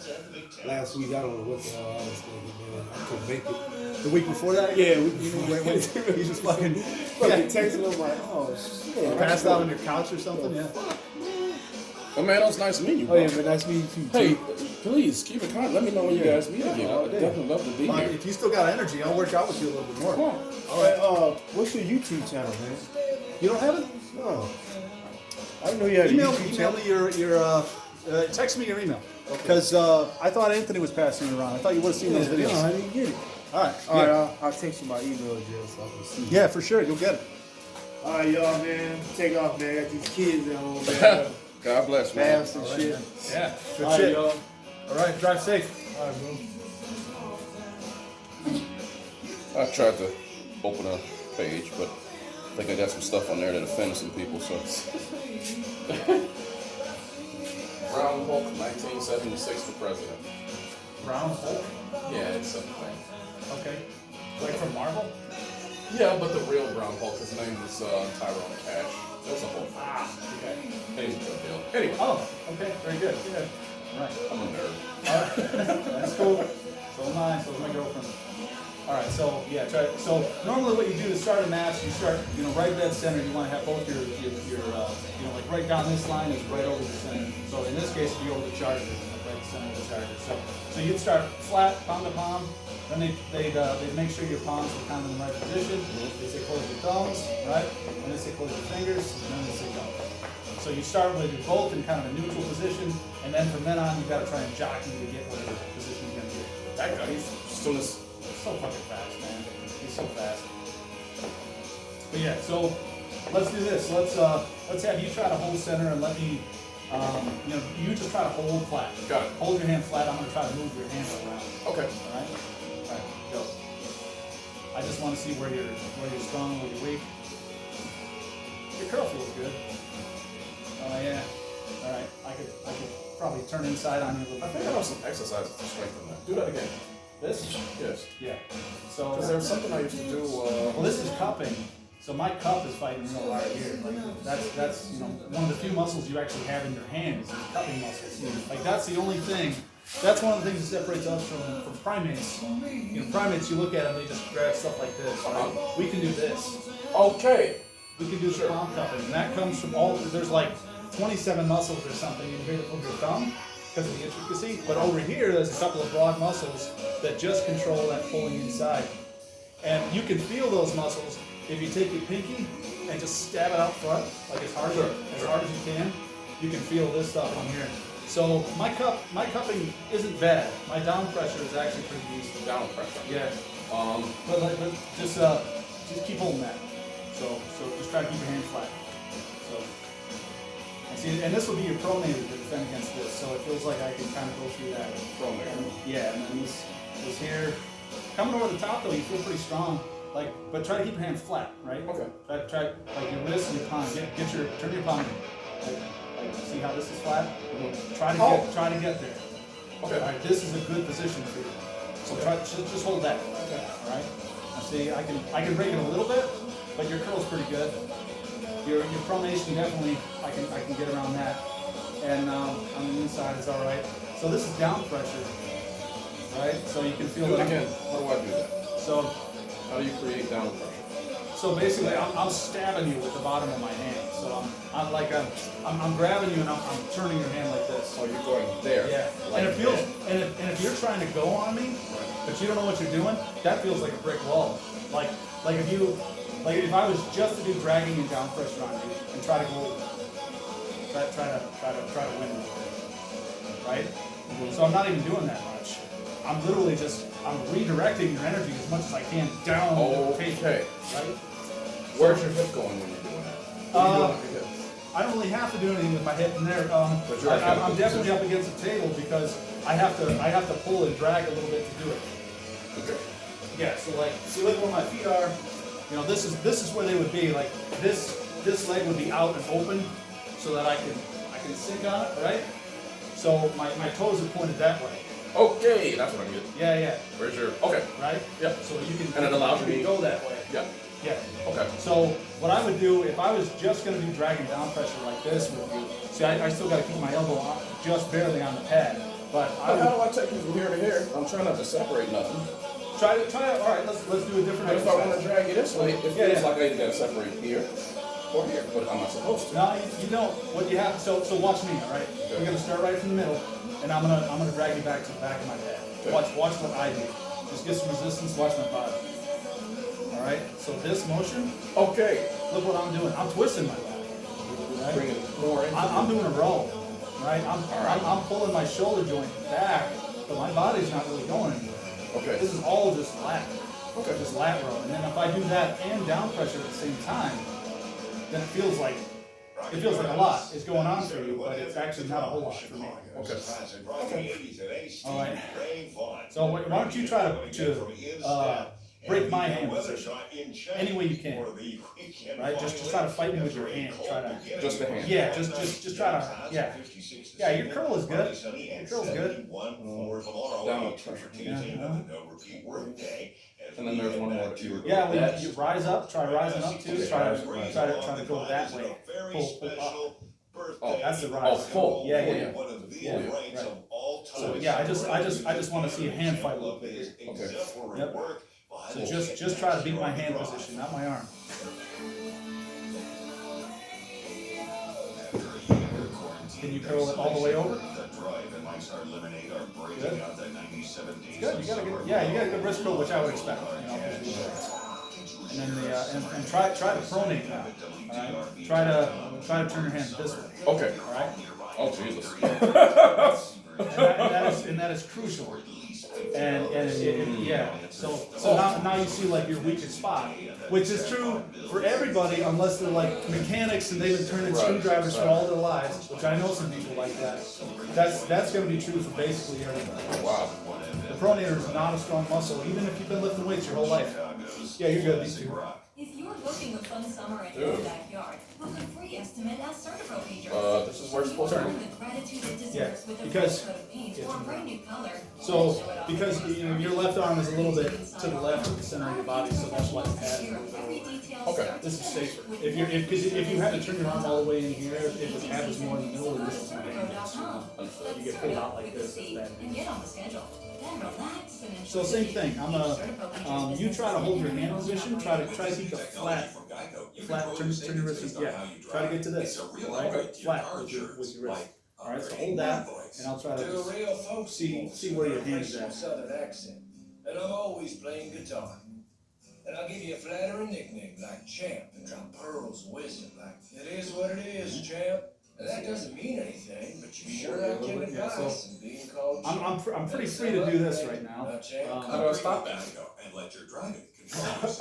Last week, I don't know what the hell I was thinking, man. I couldn't make it. The week before that? Yeah, You just fucking texting. I'm like, oh shit. passed out on your couch or something? Yeah. Oh man, it was nice meeting you. Oh yeah, man, nice meeting you too. Hey, please keep it kind. Let me know when you guys meet again. I would definitely love to be Well, here. if you still got energy, I'll work out with you a little bit more. Come on. All right, what's your YouTube channel, man? You don't have it? No. I didn't know you had a Email YouTube channel. me your text me your email. Because I thought Anthony was passing it around. I thought you would have seen those videos. No, I didn't get it. All right. All right, I'll text you my email address so I can see. Yeah, for sure. You'll get it. All right, y'all, man. Take off, man. Got these kids at home, man. God bless, man. Baths and shit. Yeah. Good All right, shit. y'all. All right. Drive safe. All right, bro. I tried to open a page, but I think I got some stuff on there that offends some people, so. Brown Hulk, 1976 for president. Brown Hulk. Yeah, it's something. Okay. Like from Marvel? Yeah, but the real Brown Hulk, his name was Tyrone Cash. That's a whole thing. Ah. Okay. He's a good deal. Anyway, Oh. Okay. Very good. Good. All right. I'm a nerd. All right. That's cool. So am I. So is my girlfriend. All right. So yeah. So normally what you do to start a match, you start right dead center. You want to have both your like right down this line is right over the center. So in this case, it'd be over the charger, like right center of the charger. So you'd start flat, palm to palm. Then they'd make sure your palms are kind of in the right position. They say close your thumbs, right? And they say close your fingers, and then they say go. So you start with both in kind of a neutral position, and then from then on, you got to try and jockey to get whatever position you're gonna get. That guy, he's still this. So fucking fast, man. He's so fast. But yeah, so let's do this. Let's have you try to hold center and let me, you just try to hold flat. Got it. Hold your hand flat. I'm gonna try to move your hand around. Okay. All right. All right. Go. I just want to see where you're strong, where you're weak. Your curl feels good. Oh yeah. All right. I could probably turn inside on you a little I bit. think I know some exercises to strengthen that. Do that again. This? Yes. Yeah. So. Because there's something I used to do. Well, this is cupping. So my cup is fighting real hard here. Like that's one of the few muscles you actually have in your hand is the cupping muscles. Like that's the only thing. That's one of the things that separates us from primates. Primates, you look at them, they just grab stuff like this. Right? We can do this. Okay. We can do the palm cupping, and that comes from there's like 27 muscles or something in here over your thumb because of the intricacy. But over here, there's a couple of broad muscles that just control that pulling inside. And you can feel those muscles if you take your pinky and just stab it out front, like as hard as you can. You can feel this stuff on here. So my cupping isn't bad. My down pressure is actually pretty decent. Down pressure. Yeah. But just keep holding that. So just try to keep your hand flat. So and this will be your pronator to defend against this. So it feels like I can kind of go through that. Pronator. Yeah, and then this here. Coming over the top though, you feel pretty strong. But try to keep your hand flat, right? Okay. Try like your wrist and your palm. Turn your palm. See how this is flat? Try to get there. Okay. All right, this is a good position for you. So just hold that. Okay. All right. Now see, I can break it a little bit, but your curl's pretty good. Your pronation definitely, I can get around that. And on the inside it's all right. So this is down pressure, right? So you can feel Do it that. again. How do I do that? So how do you create down pressure? So basically, I'm stabbing you with the bottom of my hand. So I'm grabbing you and I'm turning your hand like this. Oh, you're going there. Yeah. Like And it feels and if you're trying to go on me, but you don't know what you're doing, that feels like a brick wall. Like if I was just to do dragging and down pressure on you and try to win this, right? So I'm not even doing that much. I'm literally I'm redirecting your energy as much as I can down the table. Okay. Right? Where's your hip going when you're doing that? What are you doing with your hip? I don't really have to do anything with my hip in there. But you're I'm definitely up against the table because I have to pull and drag a little bit to do it. Okay. Yeah. So see, look where my feet are. This is where they would be. Like this leg would be out and open, so that I can sink on it, right? So my toes are pointed that way. Okay, that's what I needed. Yeah. Where's your? Okay. Right. Yeah. So you can. And it allows me to go that way. Yeah. Yeah. Okay. So what I would do if I was just going to do dragging down pressure like this with you, see, I still got to keep my elbow just barely on the pad, but I How do would I take you from here to here? I'm trying not to separate nothing. try. All right, let's do a different But if I want to exercise. drag you this way, it feels Yeah. like I either gotta separate here or here, but I'm not supposed to. No, you don't. What you have. So watch me. All right. We're going to start right from the middle, and I'm gonna drag you back to the back of my pad. Okay. Watch what I do. Just get some resistance. Watch my body. All right. So this motion. Okay. Look what I'm doing. I'm twisting my body. Right? Bring it more in. I'm doing a roll, right? I'm pulling my shoulder joint back, but my body's not really going anywhere. Okay. This is all just lat. Okay. Just lat row. And then if I do that and down pressure at the same time, then it feels like a lot is going on for you, but it's actually not a whole lot for me. Okay. All right. So why don't you try to break my hand position any way you can, right? Just try to fight me with your hand. Try to. Just the hand. Yeah, just try to, yeah. Yeah, your curl is good. Your curl's good. Down pressure. And then there's one more that you were Yeah, when you rise up, try rising up too. Try to go that way. Pull up. Oh, That's the rise. Oh, pull. Yeah. Yeah. Right. So yeah, I just want to see a hand fight a little bit. Okay. Yep. So just try to beat my hand position, not my arm. Can you curl it all the way over? Good. Good. You got a good wrist curl, which I would expect. You know, and then and try to pronate now. All right. Try to turn your hand this way. Okay. All right. Oh Jesus. And that is crucial. And yeah, so now you see like your weakest spot, which is true for everybody unless they're like mechanics and they've been turning screwdrivers for all their lives, which I know some people like that. That's going to be true for basically everybody. Wow. The pronator is not a strong muscle, even if you've been lifting weights your whole life. Yeah, you're good. These two. If you're booking a fun summer in your backyard, book a free estimate at Certapro Patrons. This is where it's supposed to be. The gratitude it deserves Yeah, with a because- fresh coat of paint or a brand new color. So because your left arm is a little bit to the left of the center of your body, so that's why the pad is a little bit Every over. detail Okay. starts This is with safer. with If you had to turn your arm all the way in here, if the pad was more in the middle, then this is more dangerous. Certapro.com. You get pulled out like this, that's bad. And get on the schedule. Then relax and enjoy. So same thing. You try to hold your hand position. Try to keep the flat. Turn your wrist. Yeah. Try to get to this. Right. Flat with your wrist. All right. So hold that, and I'll try to just see where your hand's at. Southern accent, and I'm always playing guitar. And I'll give you a flattering nickname like Champ and drop pearls of wisdom like it is what it is, Champ. And that doesn't mean anything, but you sure are giving advice and being called Champ. I'm pretty free to do this right now. How do I stop that? And let your driving control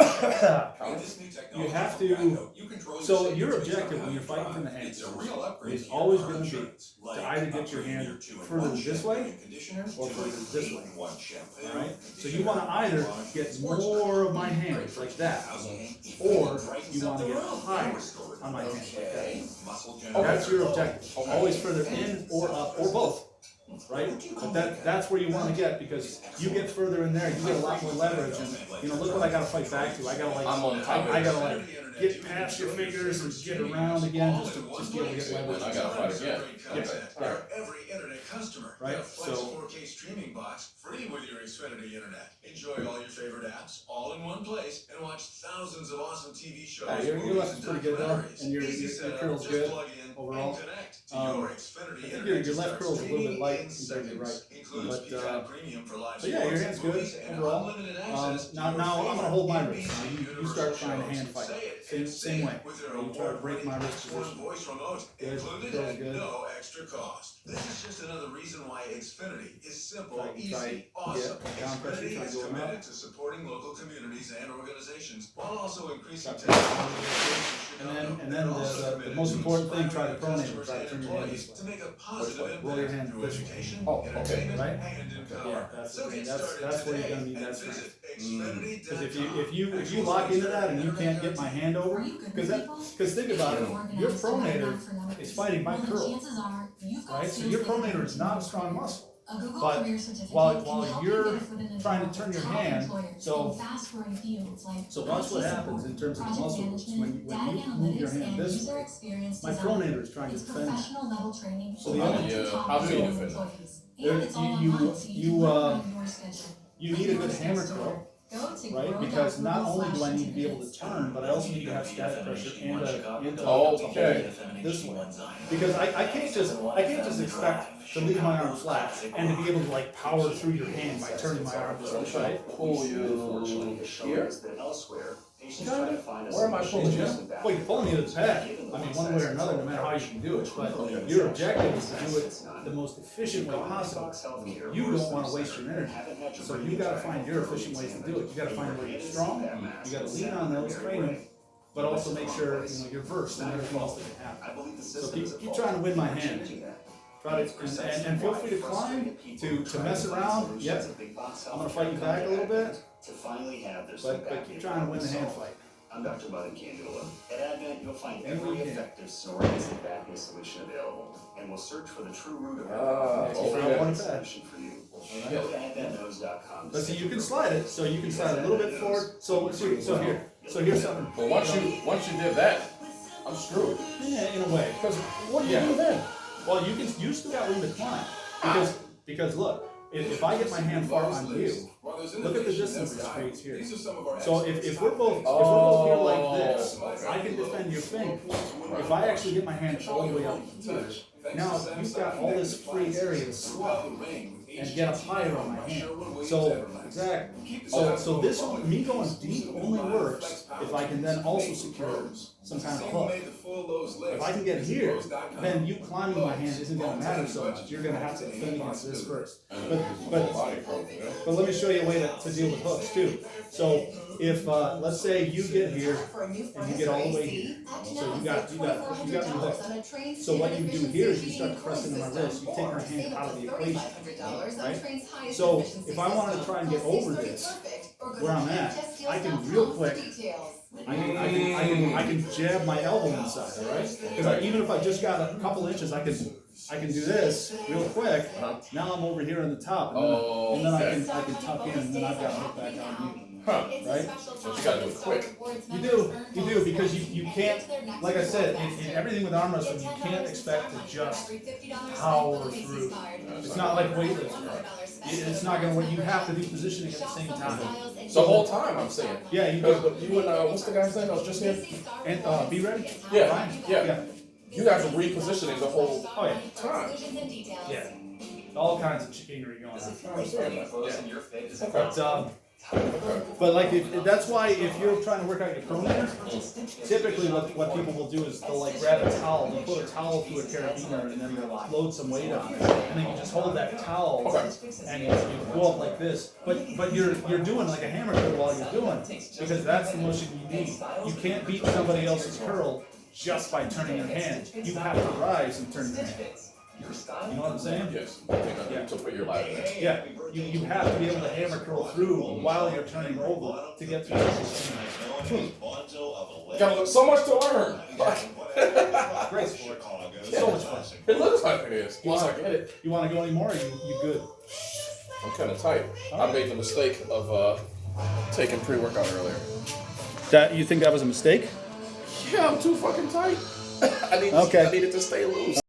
You have to. So your objective when you're fighting from the hand is always going to be to either get your hand further this way or further this way. All right. So you want to either get more of my hand like that, or you want to get higher on my hand like that. That's your objective. Always further in or up or both. Right? But that's where you want to get, because you get further in there, you get a lot more leverage, and look what I gotta fight back to. I gotta get past your fingers and get around again just to be able to get leverage. I gotta fight again. Yeah. Every internet customer. Right, Get a Flex so- 4K streaming box free with your Xfinity internet. Enjoy all your favorite apps all in one place and watch thousands of awesome TV shows. Yeah, your movies, left is pretty good though, documentaries. and your Easy curl's setup, just good plug in overall. and connect to Um, your I Xfinity think internet your to left start curl's a little bit streaming light in compared to your right. seconds. Includes But, Peacock Premium for live But yeah, your sports, hand's good movies, and overall. unlimited access to Now your I'm gonna favorite hold my BBC wrist. You universe start trying to shows. hand fight. Say it and Same say way. it with their You try to break my wrist award-winning position. voice remote Good, included feels at good. no extra cost. This is just another reason why Xfinity is simple, Try easy, awesome. yeah, down pressure, Xfinity try is to go up. committed to supporting local communities and organizations while also increasing Try to- technology. And then the most important thing, try to pronate and try to turn your hand this To way. make a positive Roll your impact hand through this way. education, Oh, okay. entertainment, Right? and empowerment. Yeah, that's the So thing. get That's started where you're today gonna need that and strength. visit Xfinity.com. Because if you lock into that and you can't get my hand over, because think about it, your pronator is fighting my curl, right? So your pronator is not a strong muscle. A Google But career certificate while can help you're you get a foot in the trying door to turn with your top hand, employers so- in fast-growing fields like So watch what IT happens support, in terms of project muscle groups. management, When data you move your analytics, hand and this user way, experience my design. pronator is trying to It's defend that. professional level training So for the up other- to top how do you level defend that? employees. There- And it's all you- online, so you, you can learn on your schedule. You need a good hammer curl, Go to right? Because not only do I need to be able to turn, but I also need to have static pressure and to hold this way. Because I can't just expect to leave my arm flat and to be able to like power through your hand by turning my arm this way, right? Pull you here. Where am I pulling you? Well, you're pulling you to the pad. I mean, one way or another, no matter how you can do it. But your objective is to do it the most efficient way possible. You don't want to waste your energy. So you got to find your efficient ways to do it. You got to find where you're strong. You got to lean on those, train them, but also make sure you're versed in everything else that can happen. So keep trying to win my hand. Try to, and feel free to climb, to mess around. Yep, I'm gonna fight you back a little bit, but keep trying to win the hand fight. I'm Dr. Bud Candula. At Advent, you'll find every effective psoriasis back knee solution available, and we'll search for the true root of every solution for you. Go to AdventKnows.com. But see, you can slide it, so you can slide a little bit forward. So here's something. But once you did that, I'm screwed. Yeah, in a way. Because what do you do then? Well, you still got room to climb because look, if I get my hand far on you, look at the distance this creates here. So if we're both here like this, I can defend your finger. If I actually get my hand all the way up here, now you've got all this free area to slide and get up higher on my hand. So exactly. So this me going deep only works if I can then also secure some kind of hook. If I can get here, then you climbing my hand isn't going to matter so much. You're going to have to defend against this first. But let me show you a way to deal with hooks too. So if let's say you get here and you get all the way here, so you got your hook. So what you do here is you start to press into my wrist. You take my hand out of the equation, right? So if I wanted to try and get over this, where I'm at, I can real quick. I can jab my elbow inside, all right? Because even if I just got a couple inches, I can do this real quick. Now I'm over here on the top, and then I can tuck in, and then I've got to hook back on you. Right? So you gotta do it quick. You do, because you can't, like I said, in everything with arm wrestling, you can't expect to just power through. It's not like weightlifting. It's not gonna work. You have to do positioning at the same time. So the whole time I'm saying. Yeah, you and what's the guy's name that was just here? And be ready. Yeah. You guys are repositioning the whole time. Yeah. All kinds of chicanery going on. I understand that. But but like that's why if you're trying to work out your pronator, typically what people will do is they'll like grab a towel, they'll put a towel through a carabiner and then they'll load some weight on it, and then you just hold that towel and you go up like this. But you're doing like a hammer curl while you're doing it, because that's the motion you need. You can't beat somebody else's curl just by turning your hand. You have to rise and turn your hand. You know what I'm saying? Yes. To put your lat in there. Yeah. You have to be able to hammer curl through while you're turning over to get through this. Got so much to learn. Great sport. So much fun. It looks like it is. Once I get it. You want to go anymore? Or you good? I'm kind of tight. I made the mistake of taking pre-workout earlier. That you think that was a mistake? Yeah, I'm too fucking tight. I needed to stay loose.